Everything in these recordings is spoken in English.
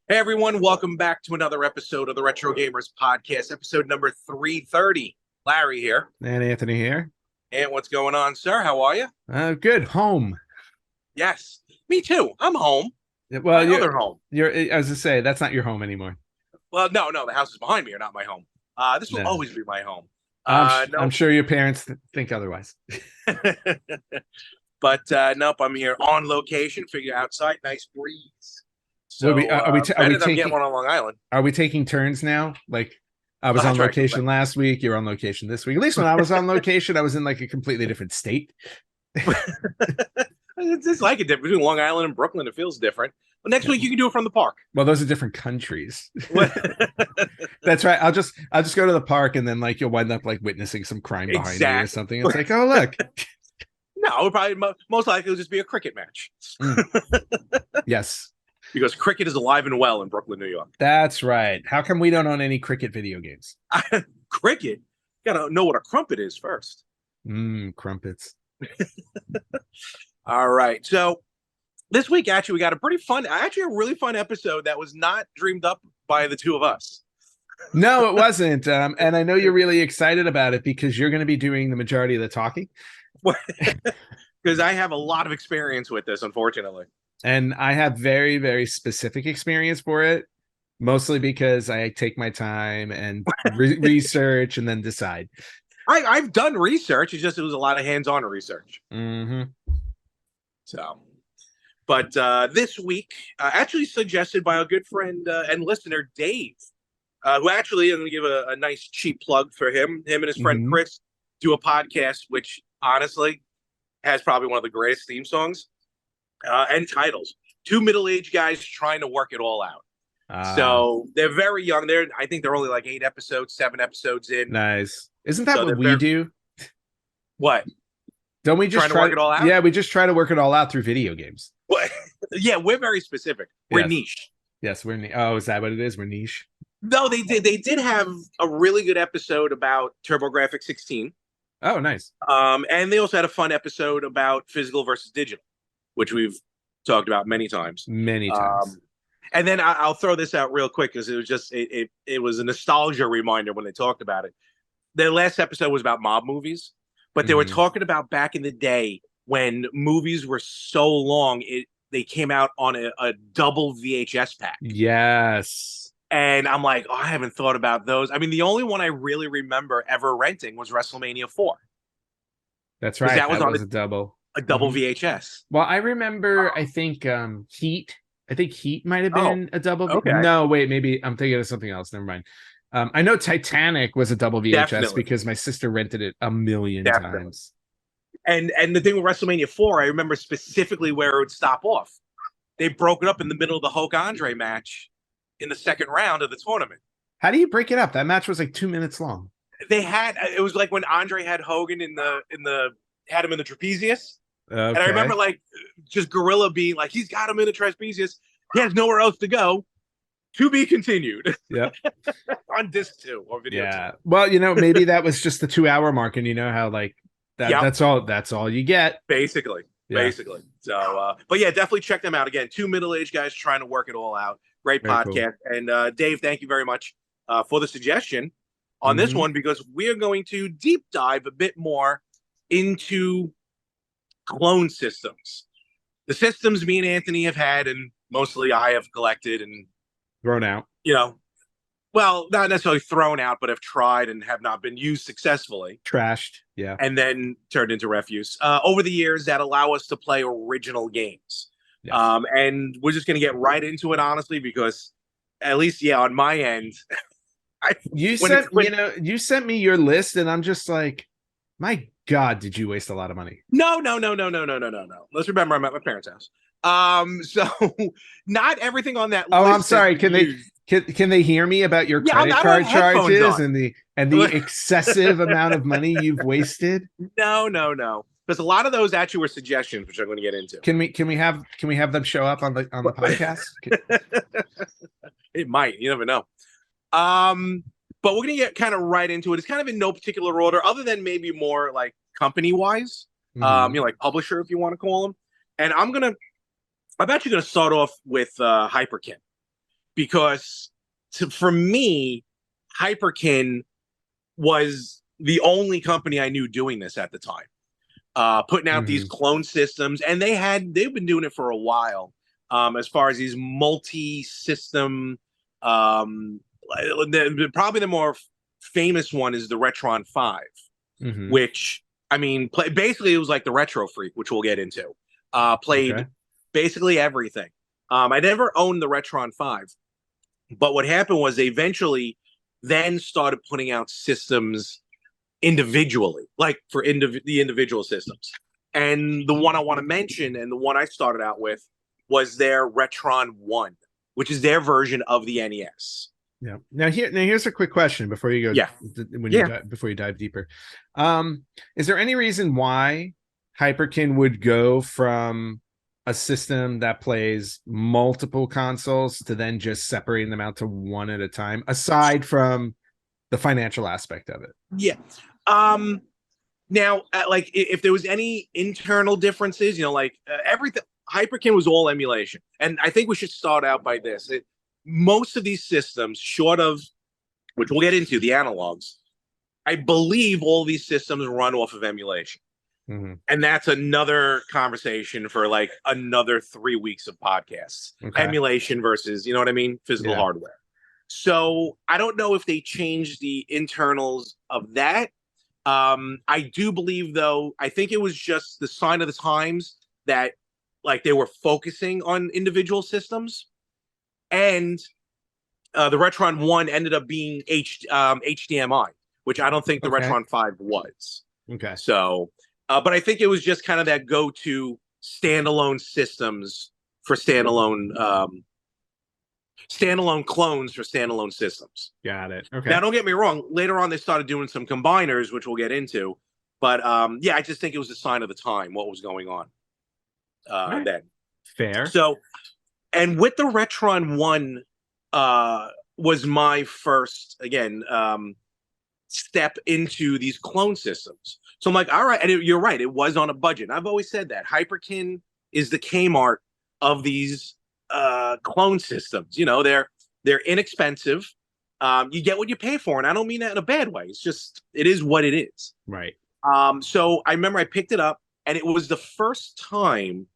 Hey everyone, welcome back to another episode of the Retro Gamers Podcast, episode number 330. Larry here. And Anthony here. And what's going on, sir? How are you? Good. Home. Yes, me too. I'm home. Well, My other home. You're. As I say, that's not your home anymore. Well, no, the houses behind me are not my home. This will No. always be my home. I'm sure your parents think otherwise. But nope, I'm here on location. Figure outside, nice breeze. So are we I'm taking getting one on Long Island. Are we taking turns now? Like I was on location last week. You're on location this week. At least when I was on location, I was in like a completely different state. It's like a difference between Long Island and Brooklyn. It feels different. But next week you can do it from the park. Well, those are different countries. That's right. I'll just go to the park and then like you'll wind up like witnessing some crime behind you or something. It's like, oh look. No, it would probably most likely it'll just be a cricket match. Yes. Because cricket is alive and well in Brooklyn, New York. That's right. How come we don't own any cricket video games? Cricket? You gotta know what a crumpet is first. Crumpets. All right. So this week, actually, we got a really fun episode that was not dreamed up by the two of us. No, it wasn't. And I know you're really excited about it because you're going to be doing the majority of the talking. Because I have a lot of experience with this, unfortunately. And I have very, very specific experience for it, mostly because I take my time and research and then decide. I've done research. It's just it was a lot of hands-on research. Mm-hmm. So, but this week, actually suggested by a good friend and listener, Dave, who actually, I'm going to give a nice cheap plug for him. Him and his friend Chris do a podcast, which honestly has probably one of the greatest theme songs. And titles. Two middle-aged guys trying to work it all out. So they're very young. I think they're only like 7 episodes in. Nice. Isn't that what we do? What? Don't we just try to work it all out? Yeah, we just try to work it all out through video games. What? Yeah, we're very specific. We're niche. Yes, we're niche. Oh, is that what it is? We're niche. No, they did have a really good episode about TurboGrafx-16. Oh, nice. And they also had a fun episode about physical versus digital, which we've talked about many times. And then I'll throw this out real quick because it was just it was a nostalgia reminder when they talked about it. Their last episode was about mob movies, but they were talking about back in the day when movies were so long, they came out on a double VHS pack. Yes. And I'm like, I haven't thought about those. I mean, the only one I really remember ever renting was WrestleMania 4. That's right. That was on a double. A double VHS. Well, I remember, I think Heat. I think Heat might have been a double. Okay. No, wait, maybe I'm thinking of something else. Never mind. I know Titanic was a double VHS because my sister rented it a million times. And the thing with WrestleMania 4, I remember specifically where it would stop off. They broke it up in the middle of the Hulk Andre match in the second round of the tournament. How do you break it up? That match was like 2 minutes long. It was like when Andre had Hogan had him in the trapezius. Okay. And I remember like just Gorilla being like, he's got him in the trapezius. He has nowhere else to go. To be continued. Yeah. On disc 2 or video 2. Well, maybe that was just the 2-hour mark, and how like that. Yep. That's all you get. Basically. So, but yeah, definitely check them out again. Two middle-aged guys trying to work it all out. Great podcast. Cool. And Dave, thank you very much for the suggestion on this one, because we're going to deep dive a bit more into clone systems. The systems me and Anthony have had, and mostly I have collected and thrown out. Well, not necessarily thrown out, but have tried and have not been used successfully. Trashed, yeah. And then turned into refuse over the years that allow us to play original games. Yes. And we're just going to get right into it, honestly, because at least, on my end, you sent me your list, and I'm just like, my God, did you waste a lot of money? No. Let's remember, I'm at my parents' house. So not everything on that list. Oh, I'm sorry. Can they hear me about your credit card charges and the excessive amount of money you've wasted? No. Because a lot of those actually were suggestions, which I'm going to get into. Can we have them show up on the podcast? It might. You never know. But we're going to get kind of right into it. It's kind of in no particular order, other than maybe more like company-wise, like publisher, if you want to call them. And I'm actually going to start off with Hyperkin. because for me, Hyperkin was the only company I knew doing this at the time, putting out these clone systems, and they've been doing it for a while. As far as these multi-system, probably the more famous one is the Retron 5, which, I mean, basically it was like the Retro Freak, which we'll get into. Played basically everything. I never owned the Retron 5, but what happened was they eventually then started putting out systems individually, like for the individual systems. And the one I want to mention, and the one I started out with, was their Retron 1, which is their version of the NES. Yeah. Now here's a quick question before you go. Yeah. Before you dive deeper, is there any reason why Hyperkin would go from a system that plays multiple consoles to then just separating them out to one at a time, aside from the financial aspect of it? Yeah. Now, like, if there was any internal differences, like everything, Hyperkin was all emulation. And I think we should start out by this. Most of these systems, short of, which we'll get into, the analogs, I believe all these systems run off of emulation. And that's another conversation for like another 3 weeks of podcasts. Emulation versus, you know what I mean? Physical hardware. So I don't know if they changed the internals of that. I do believe, though, I think it was just the sign of the times that like they were focusing on individual systems. And the Retron 1 ended up being HDMI, which I don't think the Retron 5 was. So, but I think it was just kind of that go-to standalone systems for standalone clones for standalone systems. Got it. Okay. Now, don't get me wrong. Later on, they started doing some combiners, which we'll get into. But yeah, I just think it was a sign of the time, what was going on then. Fair. So, and with the Retron 1 was my first, again, step into these clone systems. So I'm like, all right, and you're right, it was on a budget. I've always said that. Hyperkin is the Kmart of these clone systems. They're inexpensive. You get what you pay for, and I don't mean that in a bad way. It's just, it is what it is. Right. So I remember I picked it up, and it was the first time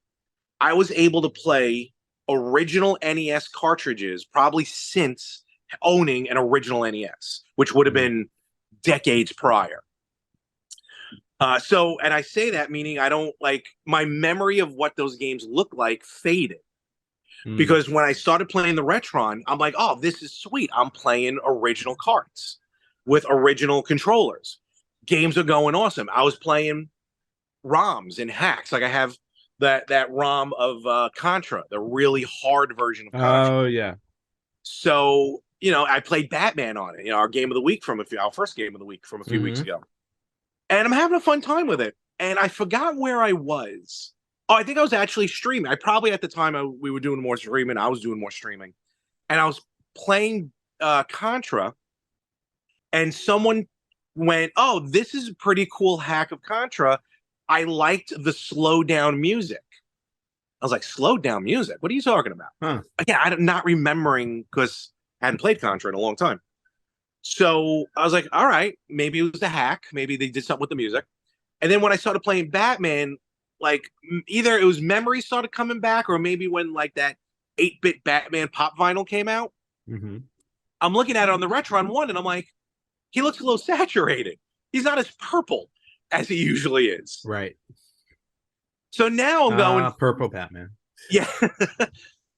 I was able to play original NES cartridges, probably since owning an original NES, which would have been decades prior. So, and I say that meaning I don't, like, my memory of what those games look like faded. Because when I started playing the Retron, I'm like, oh, this is sweet. I'm playing original carts with original controllers. Games are going awesome. I was playing ROMs and hacks. Like I have that ROM of Contra, the really hard version of Contra. Oh, yeah. So, I played Batman on it, our game of the week our first game of the week from a few weeks ago. And I'm having a fun time with it. And I forgot where I was. Oh, I think I was actually streaming. I probably at the time we were doing more streaming. I was doing more streaming. And I was playing Contra. And someone went, oh, this is a pretty cool hack of Contra. I liked the slow down music. I was like, slow down music? What are you talking about? Again, I'm not remembering because I hadn't played Contra in a long time. So I was like, all right, maybe it was a hack. Maybe they did something with the music. And then when I started playing Batman, like either it was memories started coming back, or maybe when like that 8-bit Batman pop vinyl came out. I'm looking at it on the Retron 1, and I'm like, he looks a little saturated. He's not as purple as he usually is. Right. So now I'm going purple Batman. Yeah.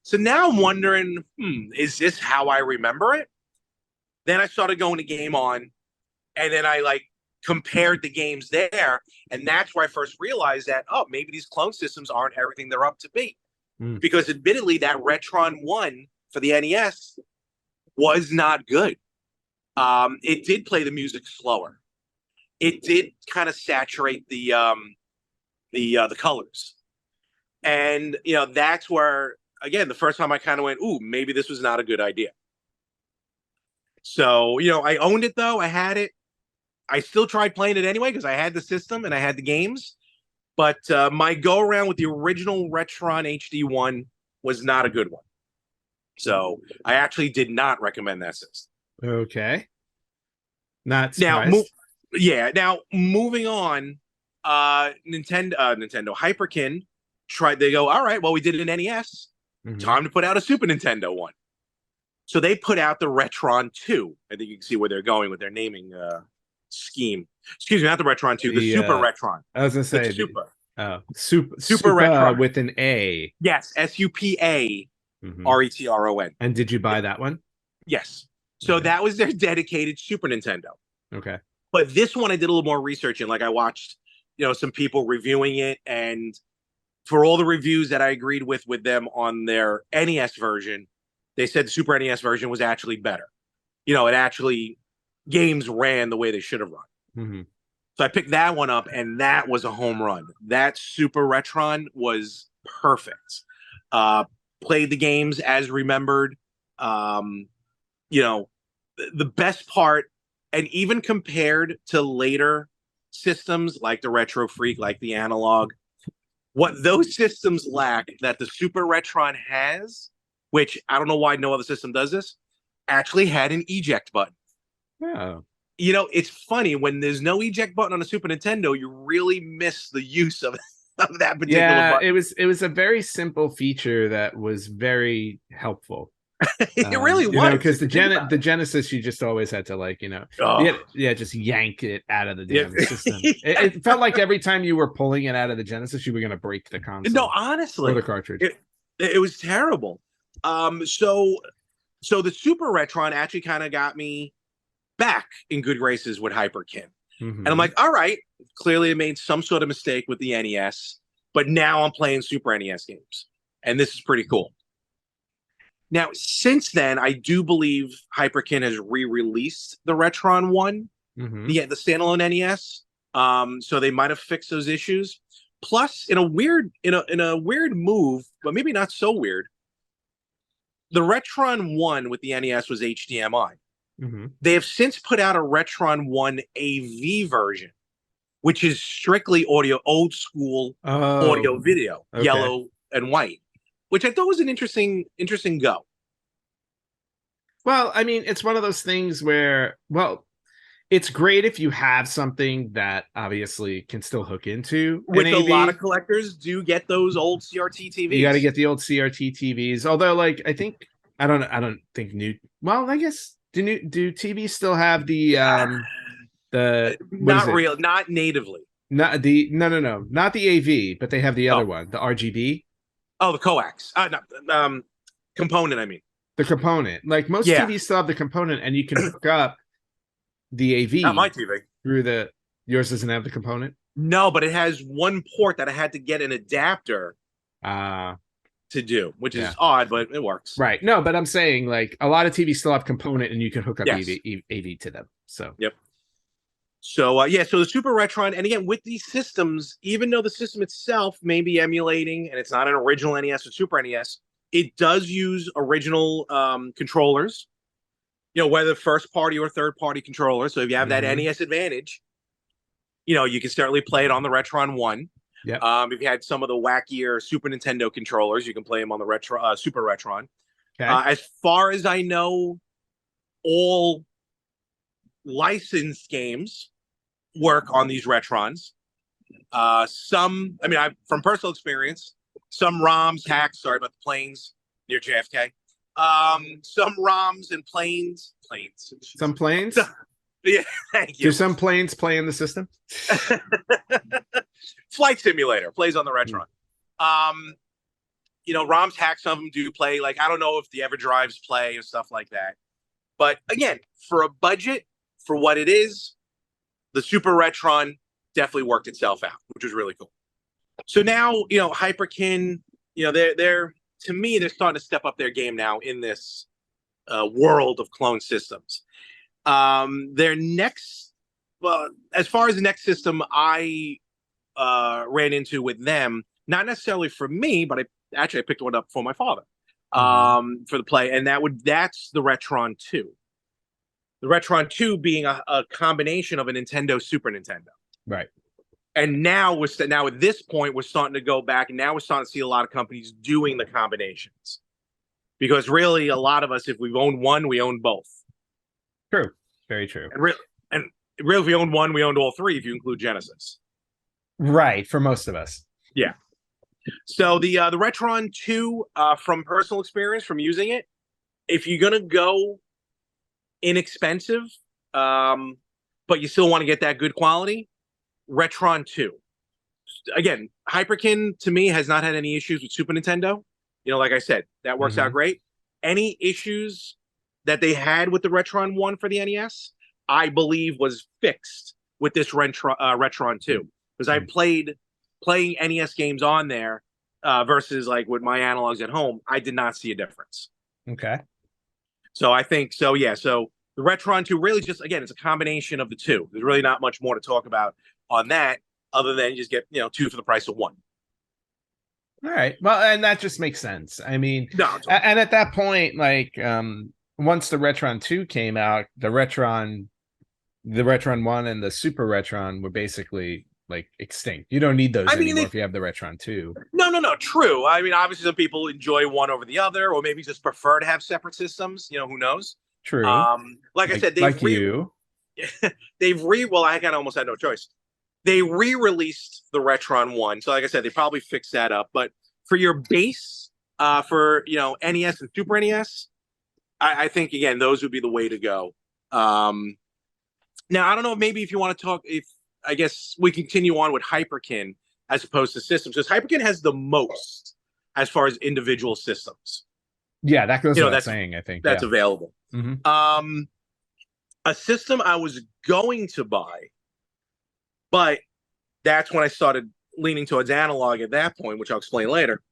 So now I'm wondering, is this how I remember it? Then I started going to Game On, and then I like compared the games there, and that's where I first realized that, oh, maybe these clone systems aren't everything they're up to be. Because admittedly, that Retron 1 for the NES was not good. It did play the music slower. It did kind of saturate the colors. And, that's where, again, the first time I kind of went, ooh, maybe this was not a good idea. So, I owned it, though. I had it. I still tried playing it anyway because I had the system and I had the games. But my go-around with the original Retron HD1 was not a good one. So I actually did not recommend that system. Okay. Not Now, surprised. now moving on, Nintendo Hyperkin they go, all right, well, we did an NES. Time to put out a Super Nintendo one. So they put out the Retron 2. I think you can see where they're going with their naming scheme. Excuse me, not the Retron 2, the Super Retron. I was gonna say the Super. Super Retron with an A. Yes, SUPA RETRON. And did you buy that one? Yes. So that was their dedicated Super Nintendo. Okay. But this one I did a little more research in. Like I watched, some people reviewing it, and for all the reviews that I agreed with them on their NES version, they said the Super NES version was actually better. It actually games ran the way they should have run. So I picked that one up, and that was a home run. That Super Retron was perfect. Played the games as remembered. The best part, and even compared to later systems like the Retro Freak, like the Analogue, what those systems lack that the Super Retron has, which I don't know why no other system does this, actually had an eject button. Oh. It's funny when there's no eject button on a Super Nintendo, you really miss the use of that particular button. It was a very simple feature that was very helpful. It really was, because the Genesis, you just always had to just yank it out of the damn system. It felt like every time you were pulling it out of the Genesis, you were going to break the console. No, honestly, or the cartridge. It was terrible. So the Super Retron actually kind of got me back in good graces with Hyperkin. And I'm like, all right, clearly I made some sort of mistake with the NES, but now I'm playing Super NES games, and this is pretty cool. Now, since then, I do believe Hyperkin has re-released the Retron 1, the standalone NES. So they might have fixed those issues. Plus, in a weird move, but maybe not so weird, the Retron 1 with the NES was HDMI. They have since put out a Retron 1 AV version, which is strictly audio, old school audio video, yellow and white, which I thought was an interesting go. Well, I mean, it's one of those things where, it's great if you have something that obviously can still hook into. Which a lot of collectors do get those old CRT TVs. You got to get the old CRT TVs. Although, I don't think new. Well, I guess do TVs still have the not natively. Not the AV, but they have the other one, the RGB. Oh, the coax. Component, I mean. The component. Like most TVs still have the component, and you can hook up the AV. Not my TV. Through yours doesn't have the component? No, but it has one port that I had to get an adapter to do, which is odd, but it works. Right. No, but I'm saying a lot of TVs still have component, and you can hook up AV to them. So yep. So so the Super Retron, and again with these systems, even though the system itself may be emulating, and it's not an original NES or Super NES, it does use original controllers, whether first party or third party controllers. So if you have that NES advantage, you can certainly play it on the Retron 1. Yeah. If you had some of the wackier Super Nintendo controllers, you can play them on the Super Retron. Okay. As far as I know, all licensed games work on these Retrons. From personal experience, some ROMs hacks. Sorry about the planes near JFK. Some ROMs and planes. Some planes. Yeah, thank you. Do some planes play in the system? Flight Simulator plays on the Retron. ROMs hack. Some of them do play. I don't know if the EverDrives play or stuff like that. But again, for a budget, for what it is, the Super Retron definitely worked itself out, which was really cool. So now, Hyperkin, they're to me, they're starting to step up their game now in this world of clone systems. Their next, as far as the next system I ran into with them, not necessarily for me, but I picked one up for my father for the play, and that's the Retron 2. The Retron 2 being a combination of a Nintendo, Super Nintendo. Right. And now at this point, we're starting to go back, and now we're starting to see a lot of companies doing the combinations. because really a lot of us, if we've owned one, we own both. True. Very true. And really, if we owned one, we owned all three if you include Genesis. Right, for most of us. Yeah. So the Retron 2, from personal experience, from using it, if you're gonna go inexpensive, but you still want to get that good quality, Retron 2. Again, Hyperkin to me has not had any issues with Super Nintendo. You know, like I said, that works out great. Any issues that they had with the Retron 1 for the NES, I believe was fixed with this Retron 2. Because I playing NES games on there versus like with my analogs at home, I did not see a difference. Okay. So I think so. Yeah. So the Retron 2 really just, again, it's a combination of the two. There's really not much more to talk about on that other than you just get, two for the price of one. All right. Well, and that just makes sense. I mean, no, and at that point, like once the Retron 2 came out, the Retron 1 and the Super Retron were basically like extinct. You don't need those anymore if you have the Retron 2. No, true. I mean, obviously some people enjoy one over the other, or maybe just prefer to have separate systems. Who knows? True. Like I said, you. Well, I almost had no choice. They re-released the Retron 1. So like I said, they probably fixed that up. But for your base, for NES and Super NES, I think again, those would be the way to go. Now I don't know, maybe if you want to talk, I guess we continue on with Hyperkin as opposed to systems, because Hyperkin has the most as far as individual systems. Yeah, that goes without saying, I think. That's available. Mm-hmm. A system I was going to buy, but that's when I started leaning towards Analogue at that point, which I'll explain later.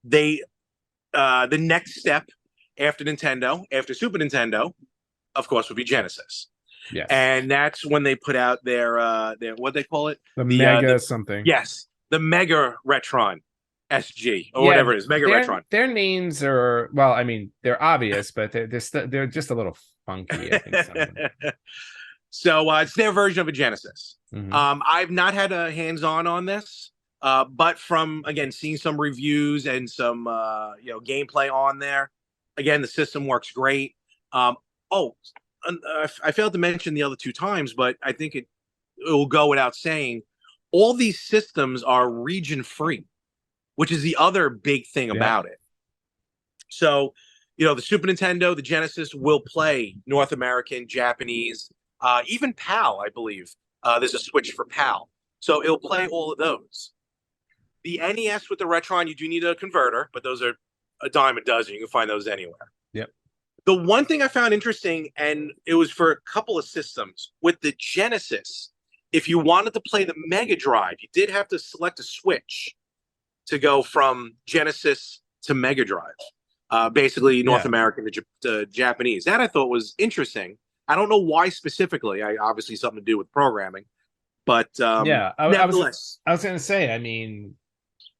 The next step after Nintendo, after Super Nintendo, of course, would be Genesis. Yes. And that's when they put out their what they call it? The Mega something. Yes. The Mega Retron SG or whatever it is. Mega Retron. Their names are, well, I mean, they're obvious, but they're just a little funky, I think. So it's their version of a Genesis. Mm-hmm. I've not had a hands-on on this, but from, again, seeing some reviews and some gameplay on there, again, the system works great. I failed to mention the other two times, but I think it will go without saying, all these systems are region free, which is the other big thing about it. So, the Super Nintendo, the Genesis will play North American, Japanese, even PAL, I believe. There's a switch for PAL. So it'll play all of those. The NES with the Retron, you do need a converter, but those are a dime a dozen. You can find those anywhere. Yep. The one thing I found interesting, and it was for a couple of systems, with the Genesis, if you wanted to play the Mega Drive, you did have to select a switch to go from Genesis to Mega Drive. Basically, North American to Japanese. That I thought was interesting. I don't know why specifically. Obviously something to do with programming, but nevertheless, I was going to say, I mean,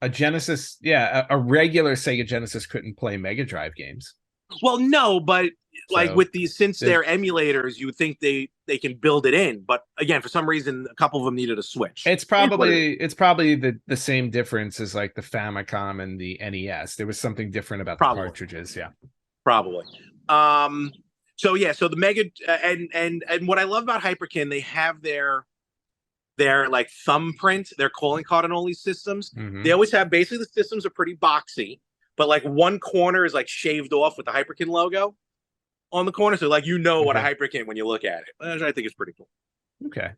a Genesis, a regular Sega Genesis couldn't play Mega Drive games. Well, no, but like with these, since they're emulators, you would think they can build it in. But again, for some reason, a couple of them needed a switch. It's probably the same difference as like the Famicom and the NES. There was something different about the cartridges. Yeah, probably. So the Mega and what I love about Hyperkin, they have their like thumbprint, their calling card on all these systems. Mm-hmm. They always have, basically the systems are pretty boxy, but like one corner is like shaved off with the Hyperkin logo on the corner. So like, what a Hyperkin when you look at it. Which I think is pretty cool. Okay.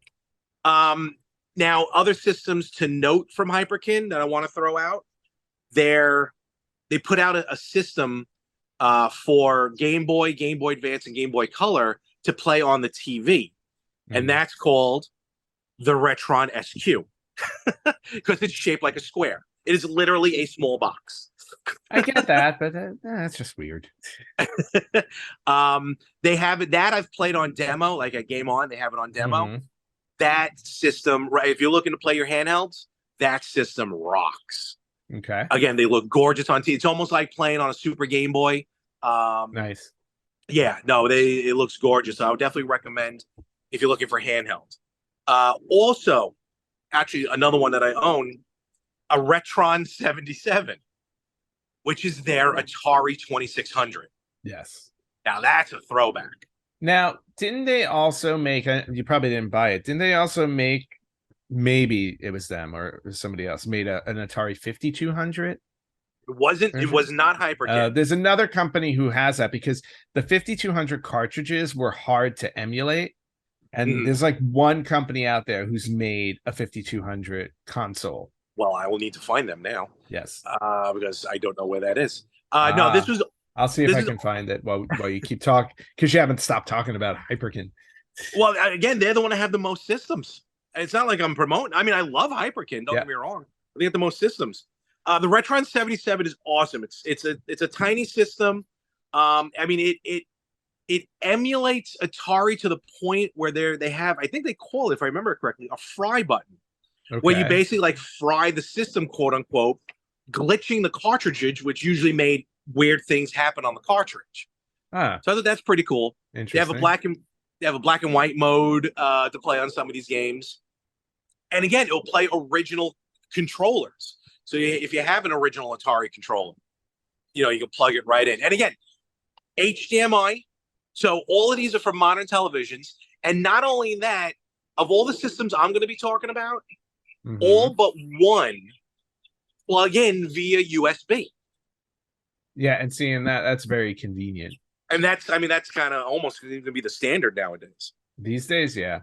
Now other systems to note from Hyperkin that I want to throw out, they put out a system for Game Boy, Game Boy Advance, and Game Boy Color to play on the TV. And that's called the Retron SQ because it's shaped like a square. It is literally a small box. I get that, but that's just weird. They have it that I've played on demo, like at Game On, they have it on demo. Mm-hmm. That system, right? If you're looking to play your handhelds, that system rocks. Okay. Again, they look gorgeous on TV. It's almost like playing on a Super Game Boy. Nice. Yeah, no, it looks gorgeous. I would definitely recommend if you're looking for handheld. Also, actually, another one that I own, a Retron 77. which is their Atari 2600. Yes. Now that's a throwback. Now, didn't they also make? You probably didn't buy it. Didn't they also make? Maybe it was them or somebody else made an Atari 5200. It wasn't. It was not Hyperkin. There's another company who has that because the 5200 cartridges were hard to emulate, and there's like one company out there who's made a 5200 console. Well, I will need to find them now. Yes, because I don't know where that is. No, this was. I'll see if I can find it while you keep talking because you haven't stopped talking about Hyperkin. Well, again, they're the one that have the most systems. It's not like I'm promoting. I mean, I love Hyperkin. Don't get me wrong. They have the most systems. The Retron 77 is awesome. It's a tiny system. I mean, it emulates Atari to the point where they have, I think they call it, if I remember correctly, a fry button, where you basically like fry the system, quote unquote, glitching the cartridge, which usually made weird things happen on the cartridge. So I thought that's pretty cool. They have a black and white mode to play on some of these games, and again, it'll play original controllers. So if you have an original Atari controller, you can plug it right in. And again, HDMI. So all of these are for modern televisions, and not only that, of all the systems I'm going to be talking about, all but one plug in via USB. Yeah, and seeing that's very convenient. And that's kind of almost going to be the standard nowadays. These days, yeah.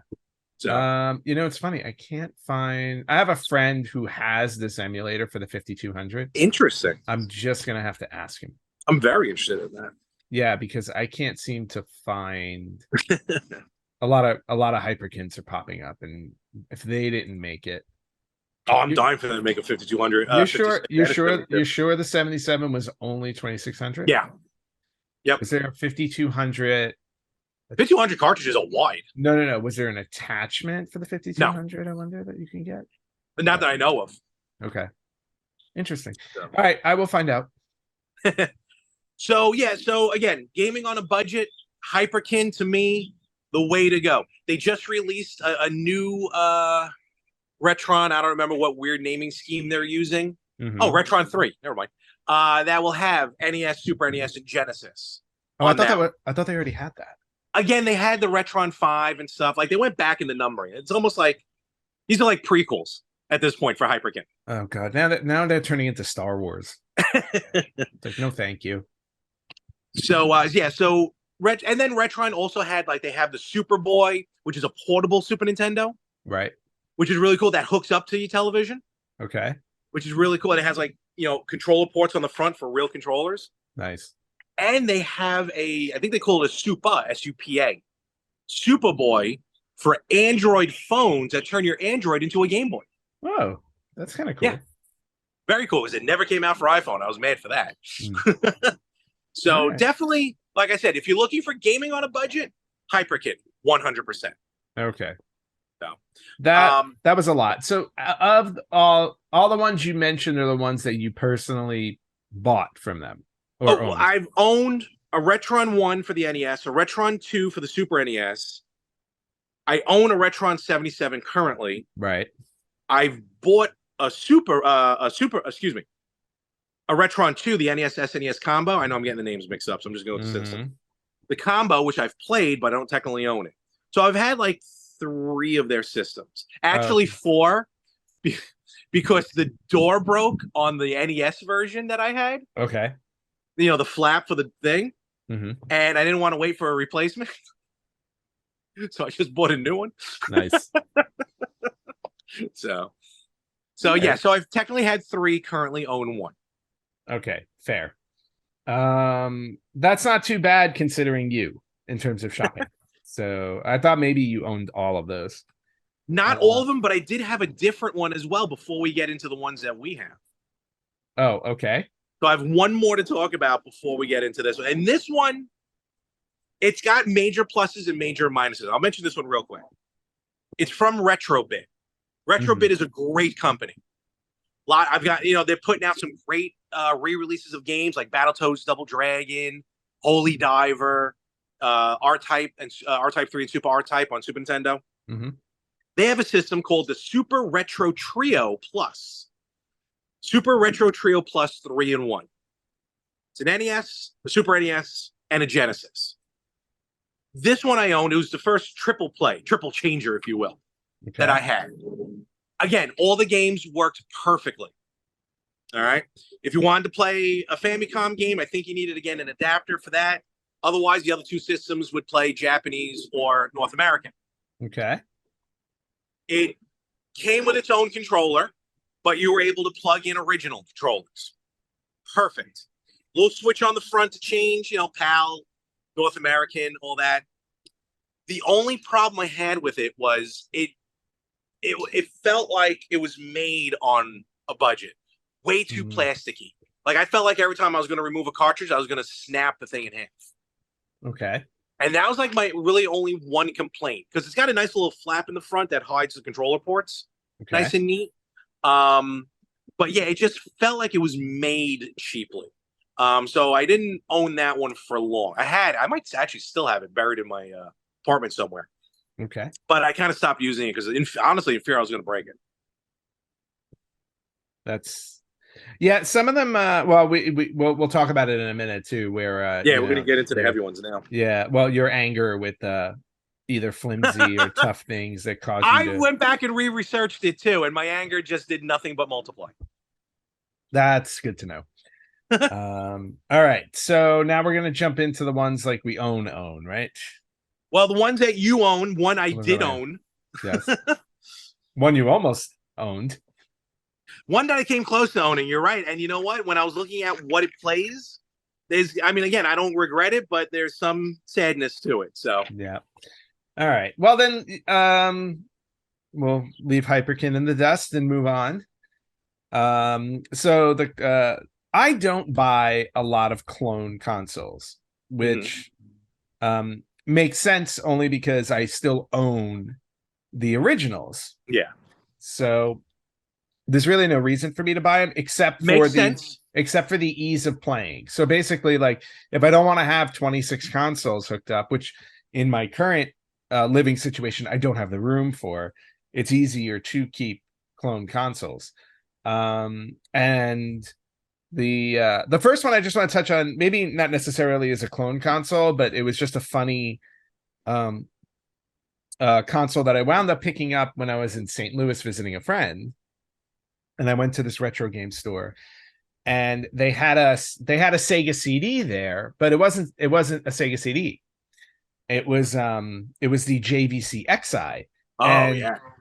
So, it's funny. I can't find. I have a friend who has this emulator for the 5200. Interesting. I'm just gonna have to ask him. I'm very interested in that. Yeah, because I can't seem to find a lot of Hyperkins are popping up, and if they didn't make it, I'm dying for them to make a 5200. You're sure the 77 was only 2600? Yeah. Yep. Is there a 5200? 5200 cartridges are wide. No. Was there an attachment for the 5200? I wonder that you can get. But not that I know of. Okay. Interesting. So. All right, I will find out. So again, gaming on a budget, Hyperkin to me, the way to go. They just released a new Retron. I don't remember what weird naming scheme they're using. Oh, Retron 3. Never mind. That will have NES, Super NES, and Genesis. Oh, I thought they already had that. Again, they had the Retron 5 and stuff. Like, they went back in the numbering. It's almost like these are like prequels at this point for Hyperkin. Oh god, now they're turning into Star Wars. Like, no, thank you. So and then Retron also had, like, they have the Superboy, which is a portable Super Nintendo, right? Which is really cool. That hooks up to your television. Okay. Which is really cool. And it has, like, controller ports on the front for real controllers. Nice. And they have I think they call it a Supa, S-U-P-A, Superboy for Android phones that turn your Android into a Game Boy. Oh, that's kind of cool. Yeah. Very cool, because it never came out for iPhone. I was mad for that. So definitely, like I said, if you're looking for gaming on a budget, Hyperkin, 100%. Okay. So that was a lot. So of all the ones you mentioned are the ones that you personally bought from them. I've owned a Retron 1 for the NES, a Retron 2 for the Super NES. I own a Retron 77 currently. Right. I've bought a Retron 2, the NES SNES combo. I know I'm getting the names mixed up, so I'm just going with the system. The combo, which I've played, but I don't technically own it. So I've had like 3 of their systems. Actually, 4, because the door broke on the NES version that I had. Okay. The flap for the thing. And I didn't want to wait for a replacement. So I just bought a new one. Nice. So I've technically had 3, currently own 1. Okay, fair. That's not too bad considering you in terms of shopping. So I thought maybe you owned all of those. Not all of them, but I did have a different one as well before we get into the ones that we have. Oh, okay. So I have one more to talk about before we get into this one. And this one, it's got major pluses and major minuses. I'll mention this one real quick. It's from Retrobit. Retrobit is a great company. I've got, they're putting out some great re-releases of games like Battletoads, Double Dragon, Holy Diver, R-Type 3 and Super R-Type on Super Nintendo. They have a system called the Super Retro Trio Plus. Super Retro Trio Plus 3-in-1. It's an NES, a Super NES, and a Genesis. This one I owned. It was the first triple changer, if you will, that I had. Again, all the games worked perfectly. All right. If you wanted to play a Famicom game, I think you needed, again, an adapter for that. Otherwise, the other two systems would play Japanese or North American. Okay. It came with its own controller, but you were able to plug in original controllers. Perfect. Little switch on the front to change, PAL, North American, all that. The only problem I had with it was it felt like it was made on a budget. Way too plasticky. Like, I felt like every time I was going to remove a cartridge, I was going to snap the thing in half. Okay. And that was like my really only one complaint, because it's got a nice little flap in the front that hides the controller ports. Okay. Nice and neat. But yeah, it just felt like it was made cheaply. So I didn't own that one for long. I might actually still have it buried in my apartment somewhere. Okay. But I kind of stopped using it because honestly, in fear I was going to break it. Yeah, some of them. Well, we'll talk about it in a minute too. Where we're gonna get into the heavy ones now. Yeah, well, your anger with either flimsy or tough things that caused you I went back and researched it too, and my anger just did nothing but multiply. That's good to know. All right, so now we're gonna jump into the ones like we own, right? Well, the ones that you own, one I did own. Yes. One you almost owned. One that I came close to owning, you're right. And you know what? When I was looking at what it plays, again, I don't regret it, but there's some sadness to it. So yeah. All right. Well, then we'll leave Hyperkin in the dust and move on. So I don't buy a lot of clone consoles, which makes sense only because I still own the originals. Yeah. So there's really no reason for me to buy them except for the ease of playing. So basically, like, if I don't want to have 26 consoles hooked up, which in my current living situation I don't have the room for, it's easier to keep clone consoles. And the first one I just want to touch on, maybe not necessarily as a clone console, but it was just a funny console that I wound up picking up when I was in St. Louis visiting a friend. And I went to this retro game store, and they had a Sega CD there, but it wasn't a Sega CD. It was the JVC XI.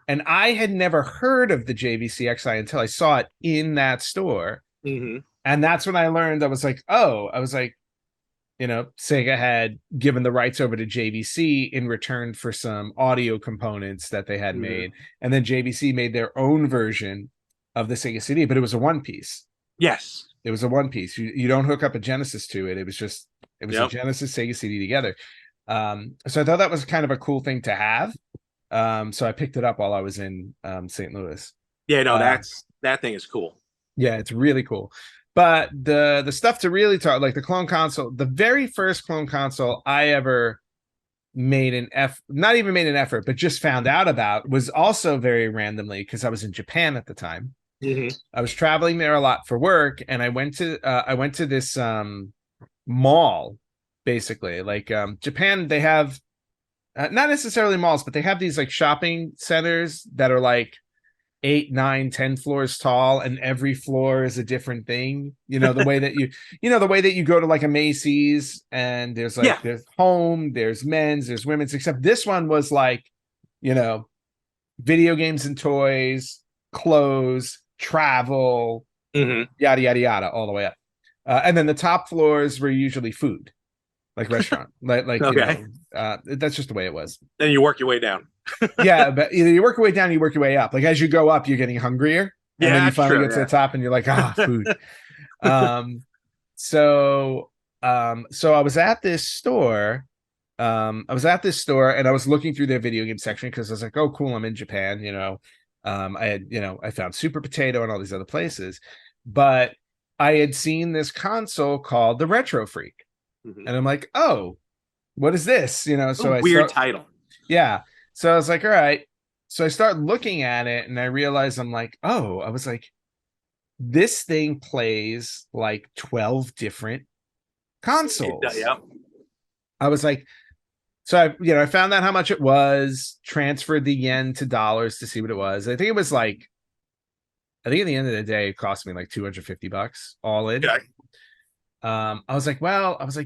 And I had never heard of the JVC XI until I saw it in that store. And that's when I learned. I was like, Sega had given the rights over to JVC in return for some audio components that they had made, and then JVC made their own version of the Sega CD, but it was a one piece. Yes, it was a one piece. You don't hook up a Genesis to it. It was a Genesis Sega CD together. So I thought that was kind of a cool thing to have. So I picked it up while I was in St. Louis. Yeah, no, that thing is cool. Yeah, it's really cool. But the stuff to really talk, like the clone console, the very first clone console I ever not even made an effort, but just found out about, was also very randomly, because I was in Japan at the time. I was traveling there a lot for work, and I went to this mall, basically. Like Japan, they have not necessarily malls, but they have these like shopping centers that are like 8, 9, 10 floors tall, and every floor is a different thing. The way that the way that you go to like a Macy's, and there's like there's home, there's men's, there's women's, except this one was like, video games and toys, clothes, travel, yada yada yada, all the way up. And then the top floors were usually food, like restaurant, like okay. That's just the way it was. Then you work your way down. Yeah, but either you work your way down, or you work your way up. Like as you go up, you're getting hungrier, and then you finally get to the top, and you're like, food. So I was at this store. And I was looking through their video game section because I was like, oh, cool, I'm in Japan. I found Super Potato and all these other places, but I had seen this console called the Retro Freak, and I'm like, oh, what is this? So weird title. Yeah. So I was like, all right. So I start looking at it, and I realize I was like, this thing plays like 12 different consoles. Yeah. I was like, so I found out how much it was, transferred the yen to dollars to see what it was. I think it was like, I think at the end of the day, it cost me like $250 all in. Okay. I was like,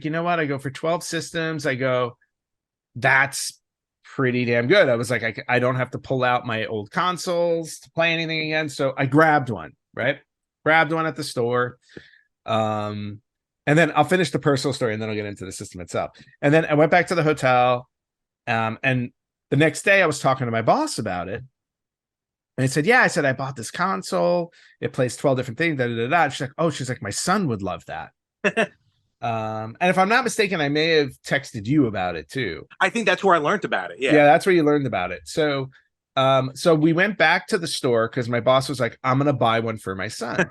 you know what? I go for 12 systems. I go, that's pretty damn good. I was like, I don't have to pull out my old consoles to play anything again. So I grabbed one, right? Grabbed one at the store. And then I'll finish the personal story and then I'll get into the system itself. And then I went back to the hotel. And the next day I was talking to my boss about it. And I said, I bought this console. It plays 12 different things. Da, da, da, da. She's like, my son would love that. And if I'm not mistaken, I may have texted you about it too. I think that's where I learned about it. Yeah. Yeah, that's where you learned about it. So we went back to the store because my boss was like, I'm gonna buy one for my son.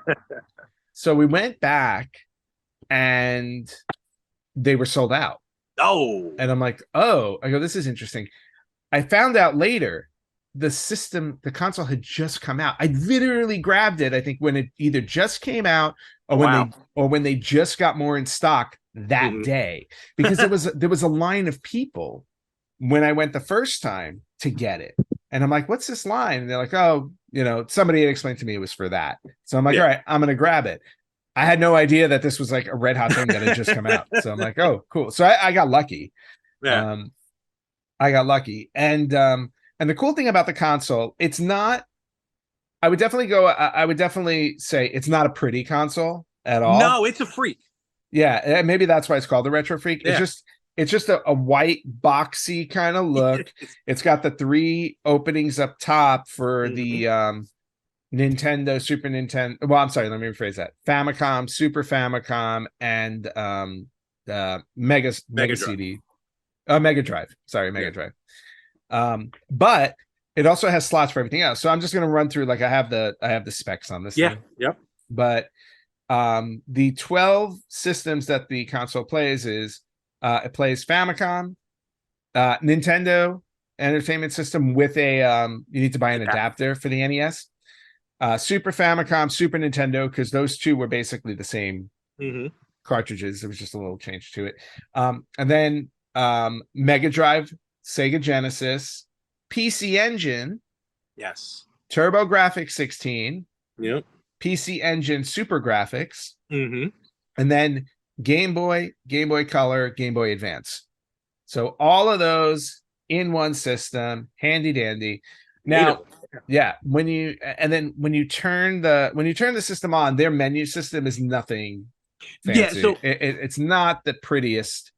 So we went back and they were sold out. Oh. And I'm like, I go, this is interesting. I found out later the console had just come out. I literally grabbed it, I think, when it either just came out or when they just got more in stock that day. Because there was a line of people when I went the first time to get it. And I'm like, what's this line? And they're like, somebody had explained to me it was for that. So I'm like, all right, I'm gonna grab it. I had no idea that this was like a red hot thing that had just come out. So I'm like, oh, cool. So I got lucky. Yeah. I got lucky. And the cool thing about the console, it's not, I would definitely say it's not a pretty console at all. No, it's a freak. Yeah. Maybe that's why it's called the Retro Freak. Yeah. It's just a white boxy kind of look. It's got the 3 openings up top for the Nintendo, Super Nintendo. Well, I'm sorry, let me rephrase that. Famicom, Super Famicom, and Mega CD. Mega Drive. Sorry, Mega Drive. But it also has slots for everything else. So I'm just gonna run through, like, I have the specs on this thing. Yep. But the 12 systems that the console plays is it plays Famicom, Nintendo Entertainment System with a you need to buy an adapter for the NES. Super Famicom, Super Nintendo, because those two were basically the same cartridges. There was just a little change to it. And then Mega Drive, Sega Genesis, PC Engine, yes, TurboGrafx 16, yep, PC Engine Super Graphics, and then Game Boy, Game Boy Color, Game Boy Advance. So all of those in one system, handy dandy. Now, when you turn the system on, their menu system is nothing fancy. Yeah, so it's not the prettiest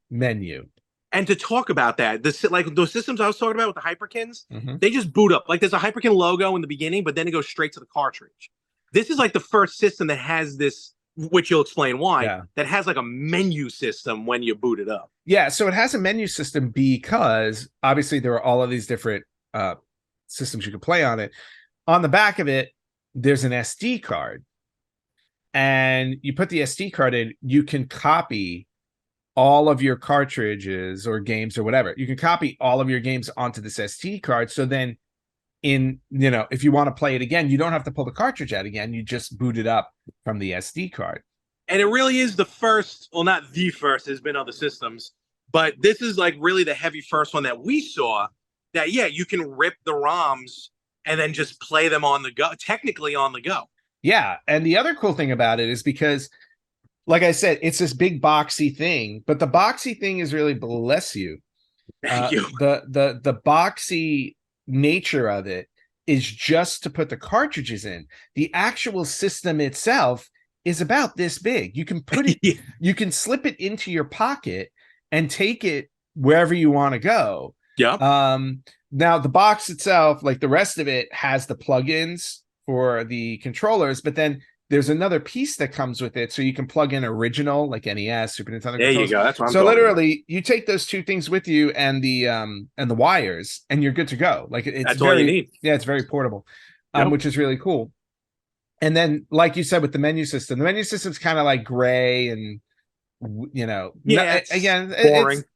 menu. And to talk about that, like those systems I was talking about with the Hyperkins, they just boot up. Like there's a Hyperkin logo in the beginning, but then it goes straight to the cartridge. This is like the first system that has this, which you'll explain why, that has like a menu system when you boot it up. Yeah, so it has a menu system because obviously there are all of these different systems you can play on it. On the back of it, there's an SD card. And you put the SD card in, you can copy all of your cartridges or games or whatever. You can copy all of your games onto this SD card. So then if you want to play it again, you don't have to pull the cartridge out again. You just boot it up from the SD card. And it really is the first, well, not the first, there's been other systems, but this is like really the heavy first one that we saw that, you can rip the ROMs and then just play them on the go, technically on the go. Yeah. And the other cool thing about it is because, like I said, it's this big boxy thing, but the boxy thing is really, bless you. Thank you. The boxy nature of it is just to put the cartridges in. The actual system itself is about this big. You can put it, you can slip it into your pocket and take it wherever you want to go. Yeah. Now the box itself, like the rest of it, has the plugins for the controllers, but then there's another piece that comes with it, so you can plug in original, like NES, Super Nintendo. There you go. That's what I'm so literally, you take those two things with you and the wires, and you're good to go. Like it's all you need. Yeah, it's very portable, which is really cool. And then, like you said, with the menu system is kind of like gray and boring.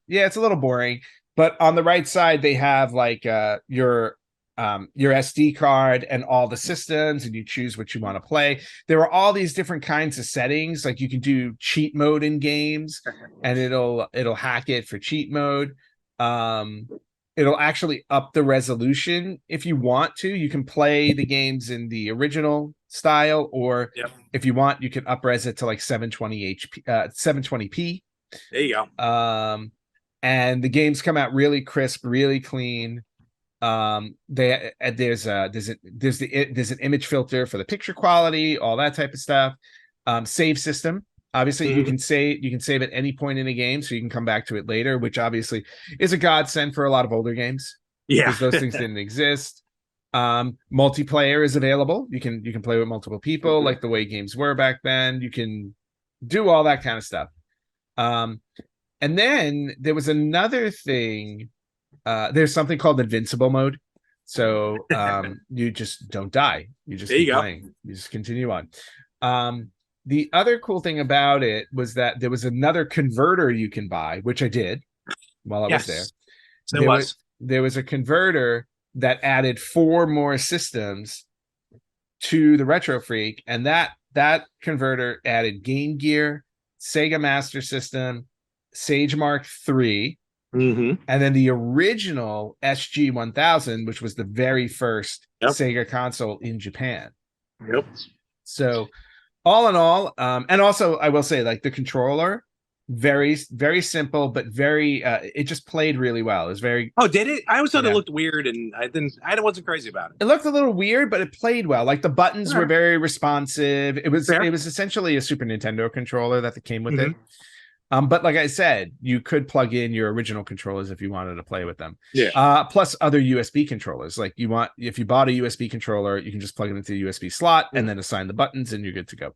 It's a little boring. But on the right side, they have like your your SD card and all the systems, and you choose what you want to play. There are all these different kinds of settings. Like you can do cheat mode in games, and it'll hack it for cheat mode. It'll actually up the resolution if you want to. You can play the games in the original style, or if you want, you can upres it to like 720p. There you go. And the games come out really crisp, really clean. There's an image filter for the picture quality, all that type of stuff. Save system. Obviously, you can save at any point in a game, so you can come back to it later, which obviously is a godsend for a lot of older games. Yeah, because those things didn't exist. Multiplayer is available. You can play with multiple people, like the way games were back then. You can do all that kind of stuff. And then there was another thing. There's something called invincible mode. So you just don't die. You just keep playing. You just continue on. The other cool thing about it was that there was another converter you can buy, which I did while I was there. There was a converter that added 4 more systems to the Retro Freak, and that converter added Game Gear, Sega Master System, Sage Mark III, and then the original SG-1000, which was the very first Sega console in Japan. So all in all, and also I will say, like, the controller, very, very simple, but very it just played really well. It was very did it? I always thought it looked weird, and I wasn't crazy about it. It looked a little weird, but it played well. Like the buttons were very responsive. It was essentially a Super Nintendo controller that came with it. But like I said, you could plug in your original controllers if you wanted to play with them. Plus other USB controllers. Like if you bought a USB controller, you can just plug it into the USB slot and then assign the buttons, and you're good to go.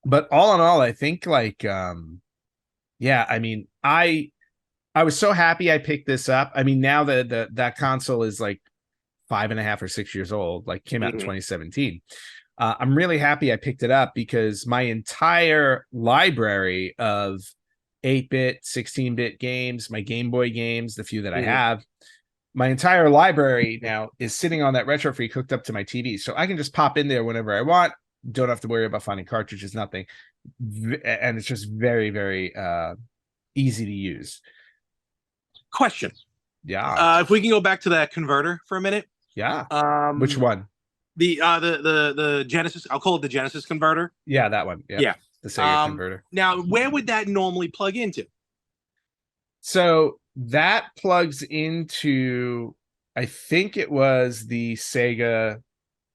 But all in all, I think like, I mean, I was so happy I picked this up. I mean, now that console is like 5.5 or 6 years old, like came out in 2017. I'm really happy I picked it up because my entire library of 8-bit, 16-bit games, my Game Boy games, the few that I have, my entire library now is sitting on that Retro Freak hooked up to my TV. So I can just pop in there whenever I want. Don't have to worry about finding cartridges, nothing. And it's just very, very easy to use. Question. Yeah. If we can go back to that converter for a minute. Yeah. Which one? The Genesis. I'll call it the Genesis converter. Yeah, that one. Yeah. The Sega converter. Now, where would that normally plug into? So that plugs into, I think it was the Sega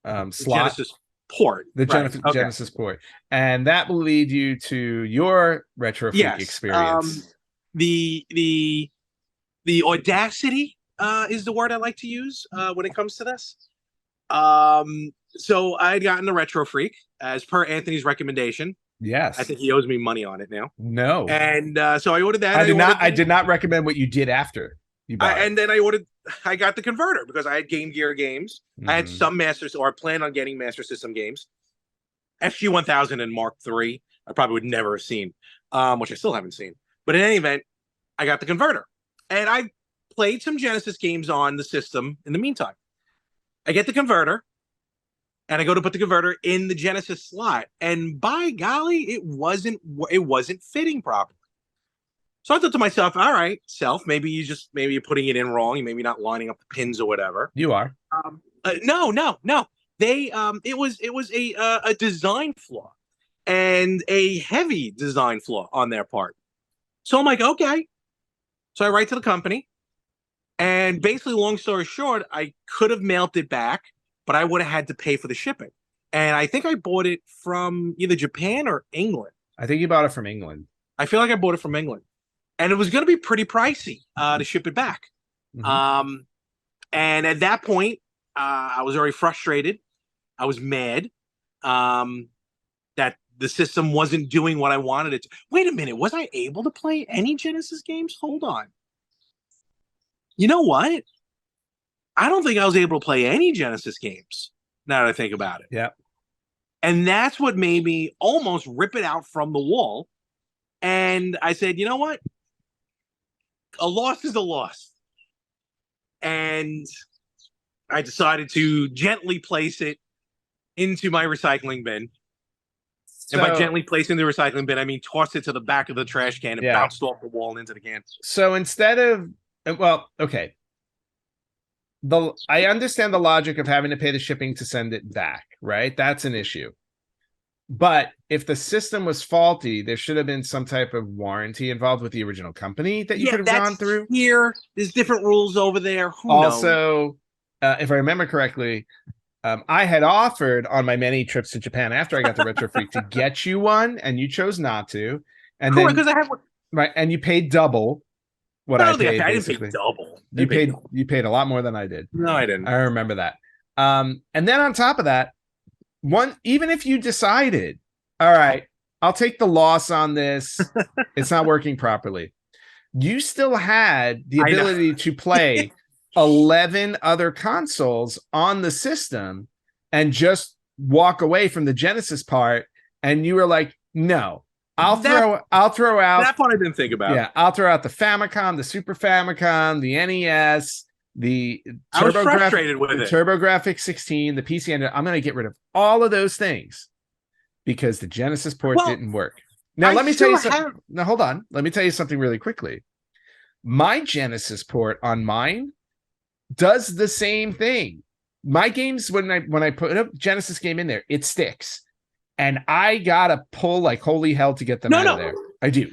slot. Genesis port. The Genesis port. And that will lead you to your Retro Freak experience. The audacity is the word I like to use when it comes to this. So I had gotten the Retro Freak as per Anthony's recommendation. Yes. I think he owes me money on it now. No. And so I ordered that. I did not recommend what you did after you bought it. And then I got the converter because I had Game Gear games. I had some Masters, or I planned on getting Master System games. SG-1000 and Mark III, I probably would never have seen, which I still haven't seen. But in any event, I got the converter. And I played some Genesis games on the system in the meantime. I get the converter, and I go to put the converter in the Genesis slot, and by golly, it wasn't fitting properly. So I thought to myself, all right, maybe you're putting it in wrong. You maybe not lining up the pins or whatever. You are. No. It was a design flaw, and a heavy design flaw on their part. So I'm like, okay. So I write to the company, and basically, long story short, I could have mailed it back, but I would have had to pay for the shipping. And I think I bought it from either Japan or England. I think you bought it from England. I feel like I bought it from England. And it was going to be pretty pricey to ship it back. And at that point, I was very frustrated. I was mad that the system wasn't doing what I wanted it to. Wait a minute. Was I able to play any Genesis games? Hold on. You know what? I don't think I was able to play any Genesis games, now that I think about it. Yeah. And that's what made me almost rip it out from the wall. And I said, you know what? A loss is a loss. and I decided to gently place it into my recycling bin. And by gently placing the recycling bin, I mean toss it to the back of the trash can and bounced off the wall and into the can. So instead of, well, okay. I understand the logic of having to pay the shipping to send it back, right? That's an issue. But if the system was faulty, there should have been some type of warranty involved with the original company that you could have gone through. Here, there's different rules over there. Who knows? If I remember correctly, I had offered on my many trips to Japan after I got the Retro Freak to get you one, and you chose not to. And then because I have one. Right, and you paid double what I paid. I didn't pay double. You paid a lot more than I did. No, I didn't. I remember that. And then on top of that, even if you decided, all right, I'll take the loss on this, it's not working properly. You still had the ability to play 11 other consoles on the system and just walk away from the Genesis part. And you were like, no, I'll throw out that part I didn't think about. Yeah, I'll throw out the Famicom, the Super Famicom, the NES, the TurboGrafx 16, the PC Engine. I'm going to get rid of all of those things because the Genesis port didn't work. Now, let me tell you something. Now, hold on. Let me tell you something really quickly. My Genesis port on mine does the same thing. My games, when I put a Genesis game in there, it sticks. And I gotta pull like holy hell to get them out of there. I do.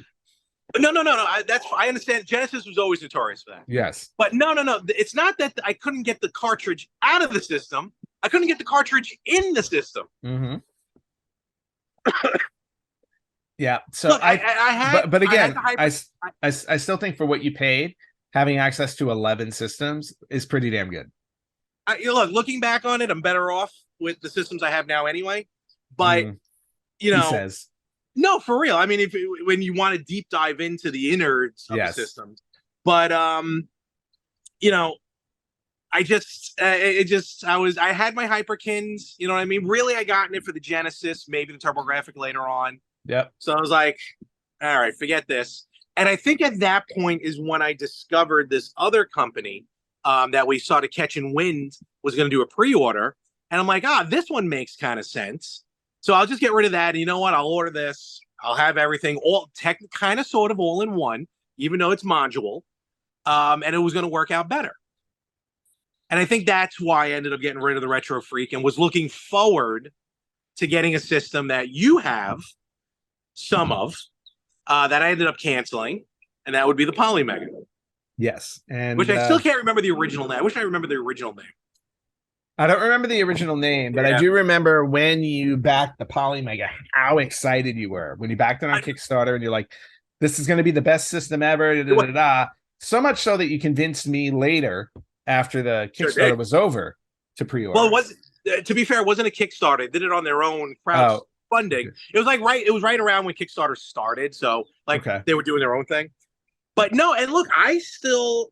No. I understand. Genesis was always notorious for that. Yes. But no. It's not that I couldn't get the cartridge out of the system. I couldn't get the cartridge in the system. Mm-hmm. Yeah. So look, but again, I still think for what you paid, having access to 11 systems is pretty damn good. Looking back on it, I'm better off with the systems I have now anyway. But he says, no, for real. I mean, when you want to deep dive into the innards of the systems, but I had my Hyperkins. You know what I mean? Really, I got in it for the Genesis, maybe the TurboGrafx later on. Yep. So I was like, all right, forget this. And I think at that point is when I discovered this other company that we started catching wind was going to do a pre-order. And I'm like, this one makes kind of sense. So I'll just get rid of that. And you know what? I'll order this. I'll have everything all kind of sort of all in one, even though it's module. And it was going to work out better. And I think that's why I ended up getting rid of the Retro Freak and was looking forward to getting a system that you have some of that I ended up canceling. And that would be the Polymega. Yes. And which I still can't remember the original name. I wish I remember the original name. I don't remember the original name, but I do remember when you backed the Polymega, how excited you were when you backed it on Kickstarter and you're like, this is going to be the best system ever. So much so that you convinced me later after the Kickstarter was over to pre-order. Well, to be fair, it wasn't a Kickstarter. They did it on their own crowdfunding. It was right around when Kickstarter started. So they were doing their own thing. But no, and look, I still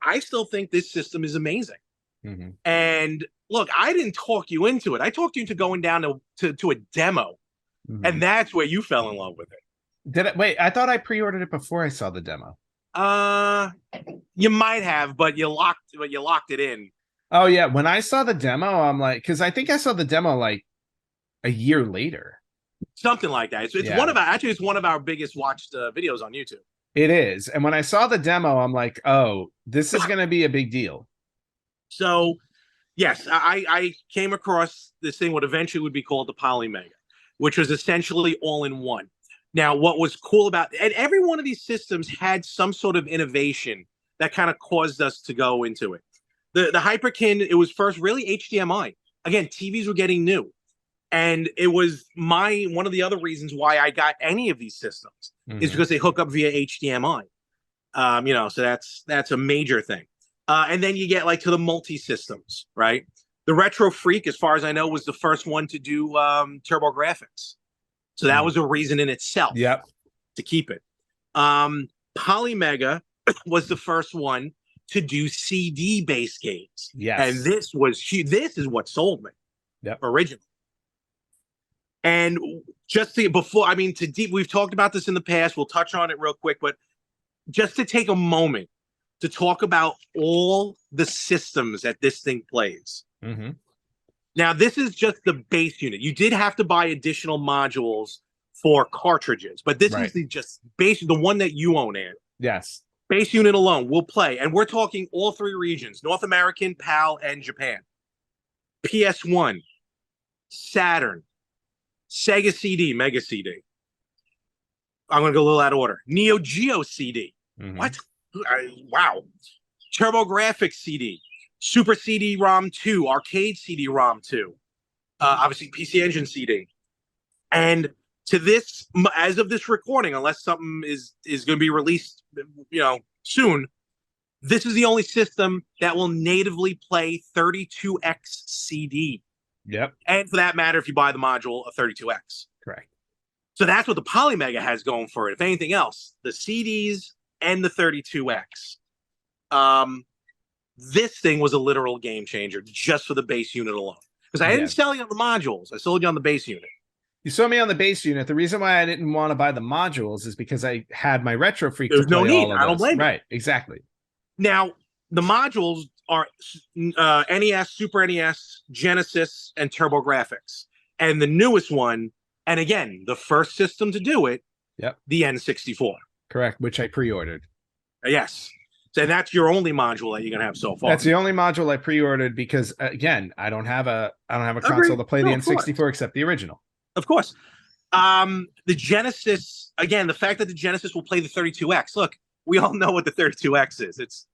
think this system is amazing. Mm-hmm. And look, I didn't talk you into it. I talked you into going down to a demo. Mm-hmm. And that's where you fell in love with it. Wait, I thought I pre-ordered it before I saw the demo. You might have, but you locked it in. Oh yeah, when I saw the demo, I'm like, because I think I saw the demo like a year later. Something like that. It's one of our biggest watched videos on YouTube. It is. And when I saw the demo, I'm like, oh, this is going to be a big deal. So, yes, I came across this thing, what eventually would be called the Polymega, which was essentially all in one. Now, what was cool about and every one of these systems had some sort of innovation that kind of caused us to go into it. The Hyperkin, it was first really HDMI. Again, TVs were getting new. And it was one of the other reasons why I got any of these systems is because they hook up via HDMI. So that's a major thing. And then you get like to the multi-systems, right? The Retro Freak, as far as I know, was the first one to do TurboGrafx. So that was a reason in itself to keep it. Polymega was the first one to do CD-based games. Yes. And this is what sold me originally. And we've talked about this in the past. We'll touch on it real quick, but just to take a moment, to talk about all the systems that this thing plays. Mm-hmm. Now, this is just the base unit. You did have to buy additional modules for cartridges, but this is the just base, the one that you own, Ant. Yes. Base unit alone will play, and we're talking all three regions: North American, PAL, and Japan. PS1, Saturn, Sega CD, Mega CD. I'm going to go a little out of order. Neo Geo CD. Mm-hmm. What? Wow. TurboGrafx CD, Super CD-ROM 2, Arcade CD-ROM 2, obviously PC Engine CD. And to this, as of this recording, unless something is going to be released, soon, this is the only system that will natively play 32X CD. Yep. And for that matter, if you buy the module, a 32X. Correct. So that's what the Polymega has going for it. If anything else, the CDs and the 32X. This thing was a literal game changer just for the base unit alone. Because I didn't sell you on the modules. I sold you on the base unit. You sold me on the base unit. The reason why I didn't want to buy the modules is because I had my Retro Freak. There's no need. I don't blame you. Right, exactly. Now, the modules are NES, Super NES, Genesis, and TurboGrafx. And the newest one, and again, the first system to do it, the N64. Correct, which I pre-ordered. Yes. So that's your only module that you're gonna have so far. That's the only module I pre-ordered because again, I don't have a console to play the N64 except the original. Of course. The Genesis, again, the fact that the Genesis will play the 32X. Look, we all know what the 32X is. It's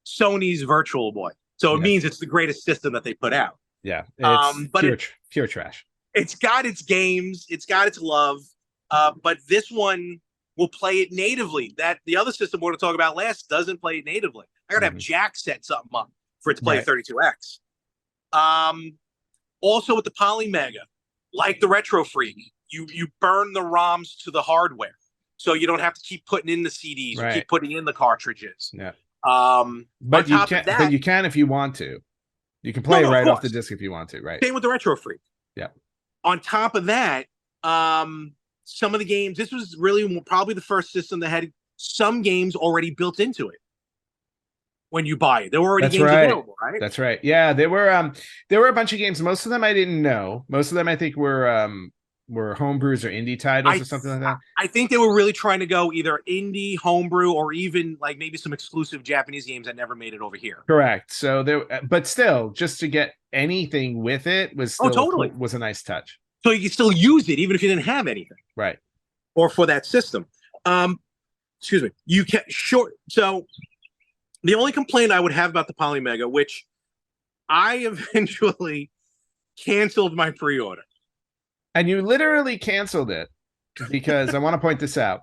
Sony's Virtual Boy. So it means it's the greatest system that they put out. Yeah. It's but pure trash. It's got its games, it's got its love. But this one will play it natively. That the other system we're going to talk about last doesn't play it natively. I got to have Jack set something up for it to play 32X. Also with the Polymega, like the Retro Freak, you burn the ROMs to the hardware, so you don't have to keep putting in the CDs, you keep putting in the cartridges. Yeah. But you can if you want to. You can play right off the disc if you want to. Right. Same with the Retro Freak. Yeah. On top of that, some of the games, this was really probably the first system that had some games already built into it. When you buy it, there were already games available, right? That's right. Yeah, there were a bunch of games. Most of them I didn't know. Most of them I think were homebrews or indie titles or something like that. I think they were really trying to go either indie, homebrew, or even like maybe some exclusive Japanese games that never made it over here. Correct. So but still, just to get anything with it was still was a nice touch. So you can still use it even if you didn't have anything, right? Or for that system. Excuse me. You can So the only complaint I would have about the Polymega, which I eventually canceled my pre-order. And you literally canceled it because I want to point this out.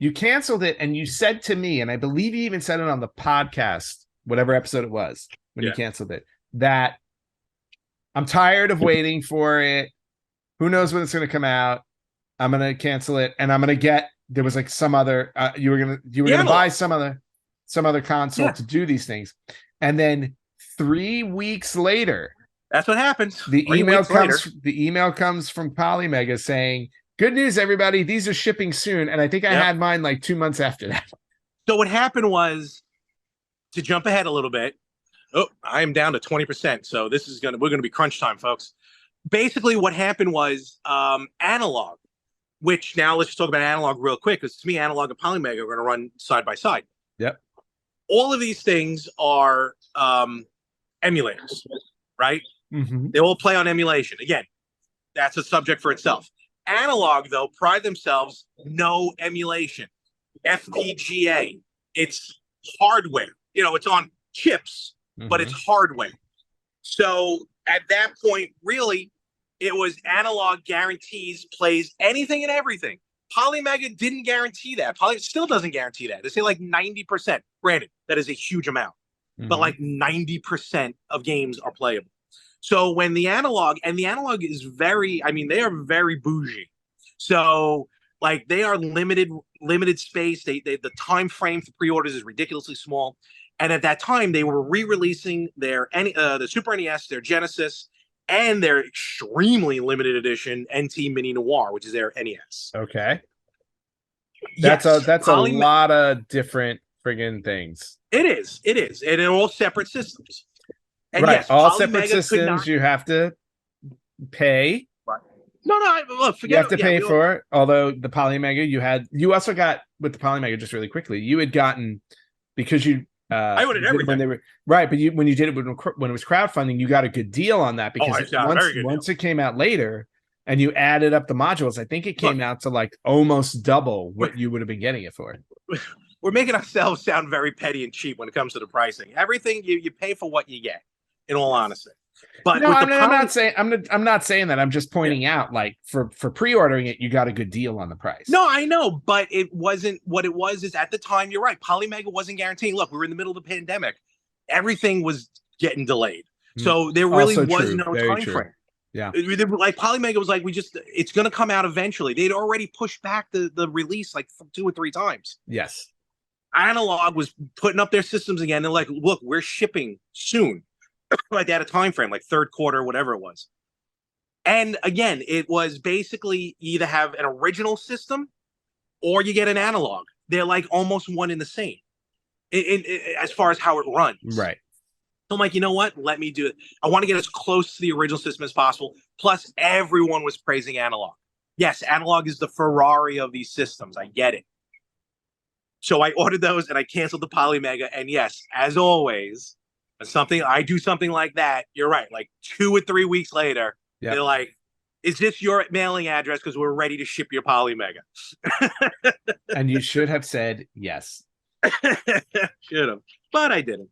You canceled it and you said to me, and I believe you even said it on the podcast, whatever episode it was, when you canceled it, that I'm tired of waiting for it. Who knows when it's going to come out? I'm going to cancel it, and I'm going to get. There was like some other. You were gonna buy some other console to do these things, and then 3 weeks later, that's what happens. The email comes from Polymega saying, "Good news, everybody! These are shipping soon." And I think I had mine like 2 months after that. So what happened was, to jump ahead a little bit. Oh, I am down to 20%. So this is we're gonna be crunch time, folks. Basically, what happened was Analogue, which now let's just talk about Analogue real quick, because to me, Analogue and Polymega are going to run side by side. Yep. All of these things are emulators, right? Mm-hmm. They all play on emulation. Again, that's a subject for itself. Analogue, though, pride themselves, no emulation. FPGA, it's hardware. It's on chips, but it's hardware. So at that point, really, it was Analogue guarantees plays anything and everything. Polymega didn't guarantee that. Poly still doesn't guarantee that. They say like 90%. Granted, that is a huge amount, but like 90% of games are playable. So when the Analogue is very, they are very bougie. So like they are limited space. The time frame for pre-orders is ridiculously small. And at that time, they were re-releasing their the Super NES, their Genesis, and their extremely limited edition NT Mini Noir, which is their NES. Okay, that's a lot of different friggin' things. It is, and in all separate systems. And Right, yes, all separate Polymega could systems. not. You have to pay. Right. No, look, You forget have to it. Yeah, pay for it. Although the Polymega, you also got with the Polymega just really quickly. You had gotten because I ordered you did it when everything. they were right, but when you did it when it was crowdfunding, you got a good deal on that because I got a very good once it came out later and you added up the modules, I think it came Look, out to like almost double what you would have been getting it for. we're making ourselves sound very petty and cheap when it comes to the pricing. Everything you pay for what you get, in all honesty. But No, with I'm not saying I'm not saying that. I'm just pointing out, like for pre-ordering it, you got a good deal on the price. No, I know, but it wasn't what it was. Is at the time, you're right. Polymega wasn't guaranteeing. Look, we were in the middle of the pandemic. Everything was getting delayed, so there really Also was true. no Very time true. frame. Yeah, Like Polymega was like, it's going to come out eventually. They'd already pushed back the release like 2 or 3 times. yes. Analogue was putting up their systems again. They're like, look, we're shipping soon. Like they had a time frame, like third quarter, whatever it was. And again, it was basically you either have an original system or you get an analog. They're like almost one in the same as far as how it runs. Right. So I'm like, you know what? Let me do it. I want to get as close to the original system as possible. Plus, everyone was praising Analog. Yes, Analog is the Ferrari of these systems. I get it. So I ordered those and I canceled the Polymega. And yes, as always, I do something like that. You're right. Like 2 or 3 weeks later, they're like, "Is this your mailing address? Because we're ready to ship your Polymega." And you should have said yes. Should have, but I didn't.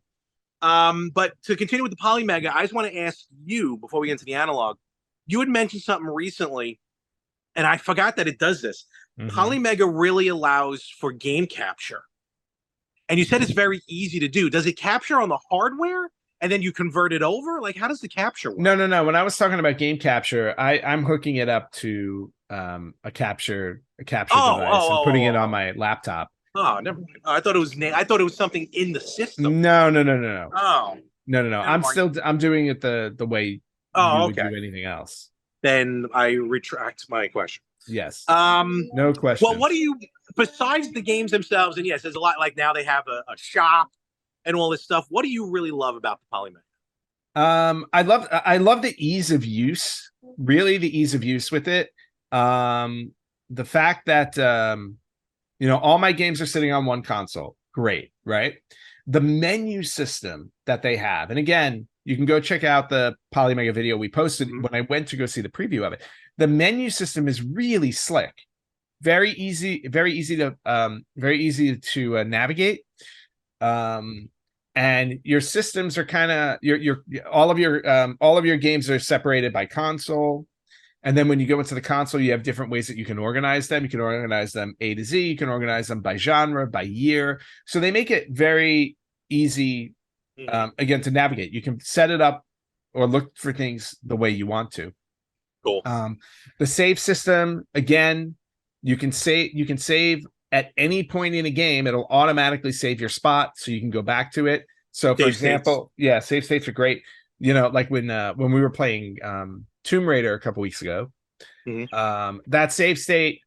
But to continue with the Polymega, I just want to ask you before we get into the Analog. You had mentioned something recently, and I forgot that it does this. Polymega really allows for game capture. And you said it's very easy to do. Does it capture on the hardware and then you convert it over? Like, how does the capture work? No. When I was talking about game capture, I'm hooking it up to a capture device and putting it on my laptop. Oh, never mind. I thought it was something in the system. No. Oh. No. I'm doing it the way you would do anything else. Then I retract my question. Yes. No question. Well, what do you besides the games themselves? And yes, there's a lot. Like now they have a shop and all this stuff. What do you really love about the Polymega? I love the ease of use. Really, the ease of use with it. The fact that all my games are sitting on one console. Great, right? The menu system that they have, and again, you can go check out the Polymega video we posted when I went to go see the preview of it. The menu system is really slick, very easy to navigate. And your systems are kind of all of your games are separated by console. And then when you go into the console, you have different ways that you can organize them. You can organize them A to Z. You can organize them by genre, by year. So they make it very easy, again, to navigate. You can set it up or look for things the way you want to. Cool. The save system, again, you can save at any point in a game. It'll automatically save your spot, so you can go back to it. So, for example, save states are great. Like when we were playing Tomb Raider a couple weeks ago, that save state,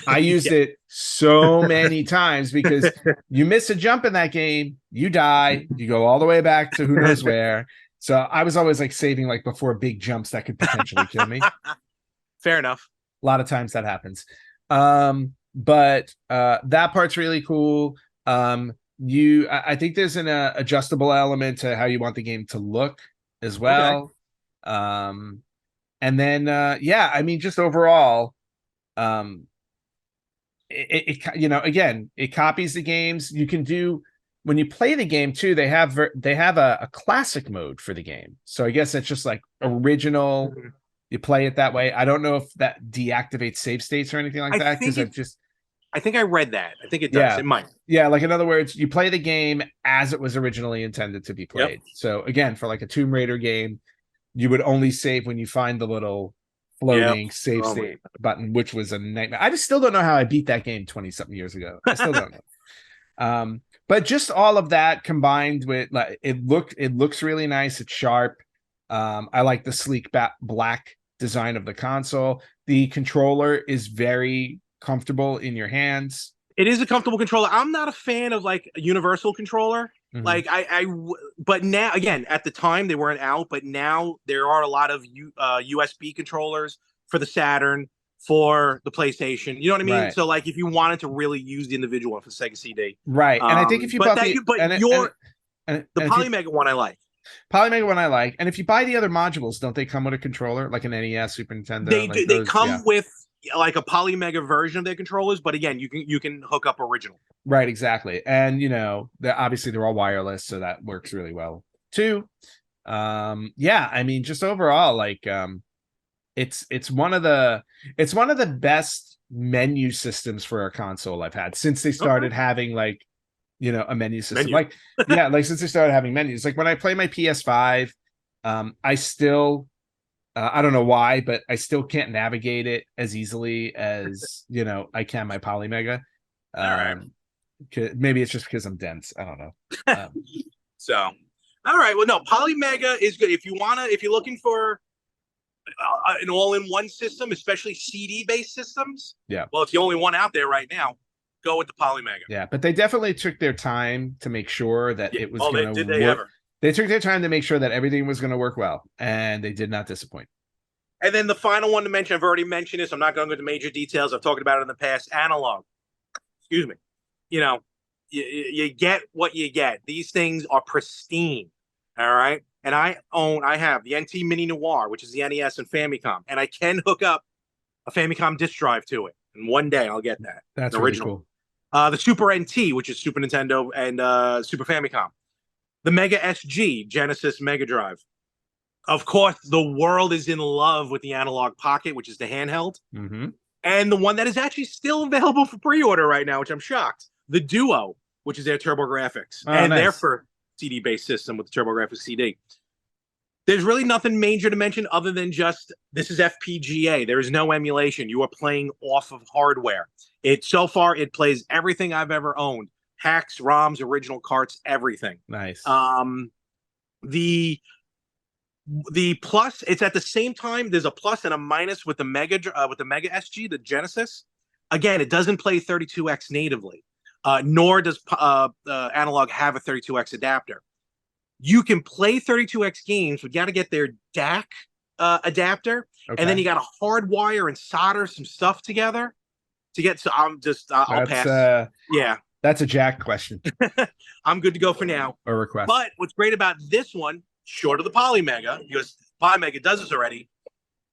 I used it so many times because you miss a jump in that game, you die, you go all the way back to who knows where. So I was always like saving like before big jumps that could potentially kill me. Fair enough. A lot of times that happens. But that part's really cool. I think there's an adjustable element to how you want the game to look as well. Okay. And then I mean, just overall, it copies the games. You can do when you play the game too. They have a classic mode for the game, so I guess it's just like original. You play it that way. I don't know if that deactivates save states or anything like that because I think I read that. I think it does. Yeah. It might. Yeah, like in other words, you play the game as it was originally intended to be played. Yep. So again, for like a Tomb Raider game, you would only save when you find the little floating save state button, which was a nightmare. I just still don't know how I beat that game 20-something years ago. I still don't know. But just all of that combined with like it looks really nice. It's sharp. I like the sleek black design of the console. The controller is very comfortable in your hands. It is a comfortable controller. I'm not a fan of like a universal controller. Mhm. Like but now again, at the time they weren't out, but now there are a lot of USB controllers for the Saturn, for the PlayStation. You know what I mean? Right. So like if you wanted to really use the individual one for Sega CD, Right. And I think if you but bought that the you but and it, your the and if you Polymega one I like. Polymega one I like, and if you buy the other modules, don't they come with a controller like an NES, Super Nintendo, They like do. They those? Yeah. come with like a Polymega version of their controllers, but again, you can hook up original. Right, exactly. And obviously they're all wireless, so that works really well too. Yeah, I mean, just overall, like it's one of the best menu systems for a console I've had since they Okay. started having like a menu system. Menu. Like, yeah, like since they started having menus. Like when I play my PS5, I still I don't know why, but I still can't navigate it as easily as I can my Polymega. All right. Um, maybe it's just because I'm dense. I don't know. So, all right. Well, no, Polymega is good if you're looking for an all-in-one system, especially CD-based systems. Yeah. Well, it's the only one out there right now. Go with the Polymega. Yeah, but they definitely took their time to make sure that Yeah. it was Oh, going to did they work. ever? They took their time to make sure that everything was going to work well, and they did not disappoint. And then the final one to mention, I've already mentioned this. I'm not going to go into major details. I've talked about it in the past. Analogue. Excuse me. You know, you get what you get. These things are pristine. All right. And I have the NT Mini Noir, which is the NES and Famicom, and I can hook up a Famicom disk drive to it. And one day I'll get that. That's the really original. cool. The Super NT, which is Super Nintendo and Super Famicom. The Mega SG, Genesis Mega Drive. Of course, the world is in love with the Analog Pocket, which is the handheld. Mm-hmm. And the one that is actually still available for pre-order right now, which I'm shocked. The Duo, which is their TurboGrafx. Oh, And nice. their first CD-based system with the TurboGrafx CD. There's really nothing major to mention other than just this is FPGA. There is no emulation. You are playing off of hardware. So far it plays everything I've ever owned. Hacks, ROMs, original carts, everything. Nice. The plus, it's at the same time. There's a plus and a minus with the Mega SG, the Genesis. Again, it doesn't play 32X natively, nor does Analog have a 32X adapter. You can play 32X games, but you got to get their DAC adapter, and then you got to hardwire and solder some stuff together to get. So I'll pass. Yeah, that's a Jack question. I'm good to go for now. Or request. But what's great about this one, short of the Polymega, because Polymega does this already,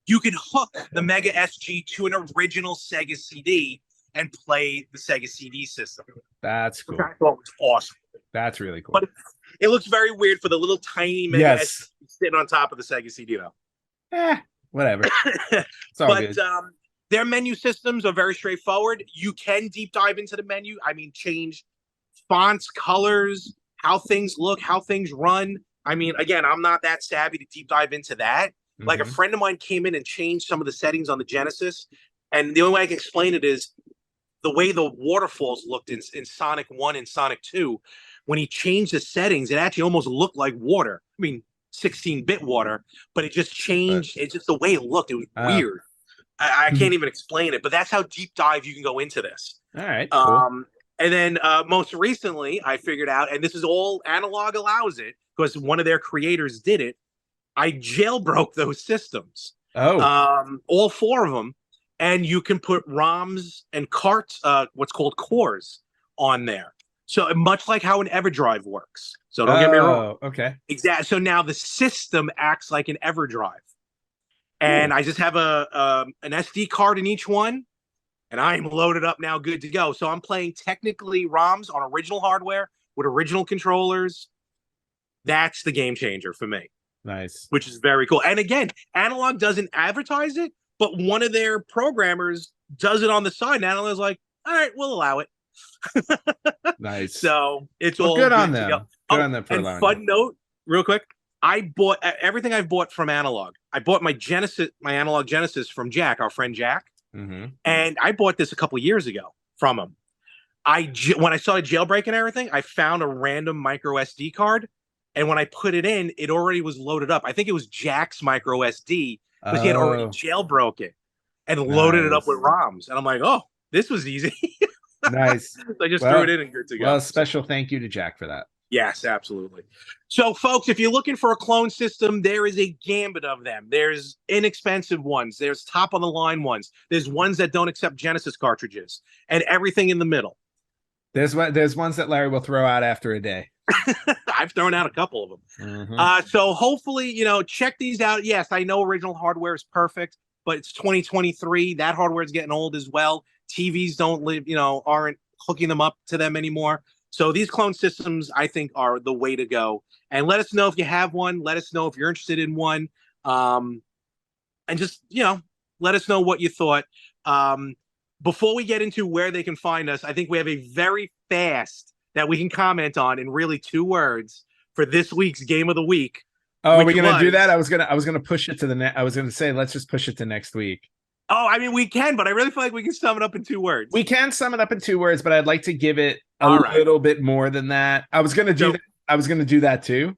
you can hook the Mega SG to an original Sega CD and play the Sega CD system. That's cool. I thought was awesome. That's really cool. But it looks very weird for the little tiny Mega SG sitting on top of the Sega CD, though. Whatever. It's all but good. Their menu systems are very straightforward. You can deep dive into the menu. I mean, change fonts, colors, how things look, how things run. I mean, again, I'm not that savvy to deep dive into that. Mm-hmm. Like a friend of mine came in and changed some of the settings on the Genesis. And the only way I can explain it is the way the waterfalls looked in Sonic 1 and Sonic 2. When he changed the settings, it actually almost looked like water. I mean, 16-bit water, but it just changed. It's just the way it looked. It was weird. I can't even explain it, but that's how deep dive you can go into this. All right. Cool. And then most recently, I figured out, and this is all Analog allows it, because one of their creators did it. I jailbroke those systems. All four of them. And you can put ROMs and carts, what's called cores, on there. So much like how an EverDrive works. So don't get me wrong. Okay. Exactly. So now the system acts like an EverDrive. And I just have an SD card in each one. And I am loaded up now, good to go. So I'm playing technically ROMs on original hardware with original controllers. That's the game changer for me. Nice. Which is very cool. And again, Analog doesn't advertise it, but one of their programmers does it on the side. And Analog's like, all right, we'll allow it. Nice. So it's all good on them. Good on them for allowing. Fun note, real quick. I bought everything I've bought from Analog. I bought my Analog Genesis from Jack, our friend Jack. Mm-hmm. And I bought this a couple of years ago from him. When I started jailbreaking everything, I found a random micro SD card. And when I put it in, it already was loaded up. I think it was Jack's micro SD, because he had already jailbroke it and loaded it up with ROMs. And I'm like, oh, this was easy. Nice. I just threw it in and good to go. Well, special thank you to Jack for that. Yes, absolutely. So, folks, if you're looking for a clone system, there is a gambit of them. There's inexpensive ones. There's top-of-the-line ones. There's ones that don't accept Genesis cartridges, and everything in the middle. There's ones that Larry will throw out after a day. I've thrown out a couple of them. Mm-hmm. So hopefully, check these out. Yes, I know original hardware is perfect, but it's 2023. That hardware is getting old as well. TVs don't live, aren't hooking them up to them anymore. So these clone systems, I think, are the way to go. And let us know if you have one. Let us know if you're interested in one. And just, let us know what you thought. Before we get into where they can find us, I think we have a very fast that we can comment on in really 2 words for this week's game of the week. Oh, are we gonna do that? I was gonna push it to I was gonna say let's just push it to next week. Oh, I mean we can, but I really feel like we can sum it up in 2 words. We can sum it up in 2 words, but I'd like to give it a little bit more than that. I was gonna do that. I was gonna do that too.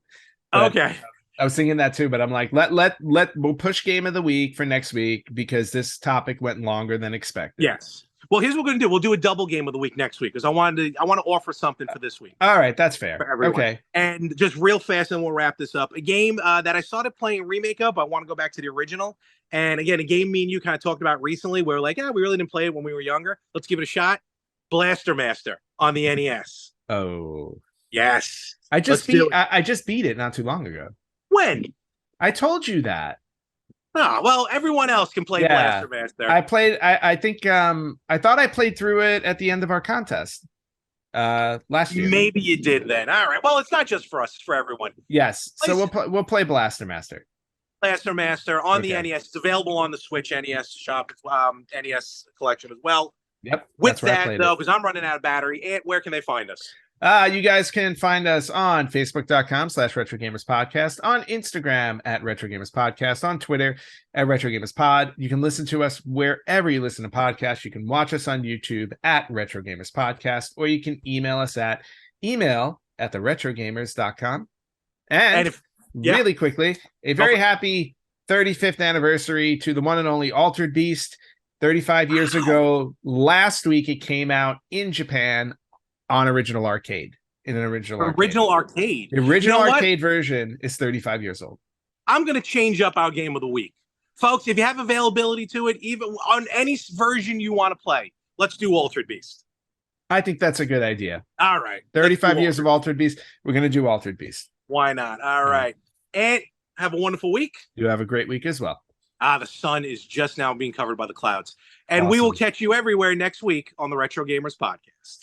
Okay. I was thinking that too, but I'm like, we'll push game of the week for next week because this topic went longer than expected. Yes. Well, here's what we're gonna do. We'll do a double game of the week next week because I want to offer something for this week. All right, that's fair. Okay. And just real fast, and we'll wrap this up. A game that I started playing a remake of. I want to go back to the original. And again, a game me and you kind of talked about recently. Where we're like, we really didn't play it when we were younger. Let's give it a shot. Blaster Master on the NES. Oh. Yes. I just beat it not too long ago. When? I told you that. Oh, well, everyone else can play Blaster Master. I played, I think, I thought I played through it at the end of our contest last year. Maybe you did then. All right. Well, it's not just for us, it's for everyone. Yes. So we'll play Blaster Master. Blaster Master on the NES. It's available on the Switch NES shop, NES collection as well. Yep. With that, though, because I'm running out of battery, Ant, where can they find us? You guys can find us on Facebook.com/RetroGamersPodcast, on Instagram @RetroGamersPodcast, on Twitter @RetroGamersPod. You can listen to us wherever you listen to podcasts. You can watch us on YouTube @RetroGamersPodcast, or you can email us at email@theretrogamers.com. And really quickly, a very happy 35th anniversary to the one and only Altered Beast. 35 years ago, last week, it came out in Japan on original arcade. In an original arcade. The original arcade version is 35 years old. I'm going to change up our game of the week. Folks, if you have availability to it, even on any version you want to play, let's do Altered Beast. I think that's a good idea. All right. 35 years of Altered Beast. We're going to do Altered Beast. Why not? All right. And have a wonderful week. You have a great week as well. The sun is just now being covered by the clouds. And we will catch you everywhere next week on the Retro Gamers Podcast.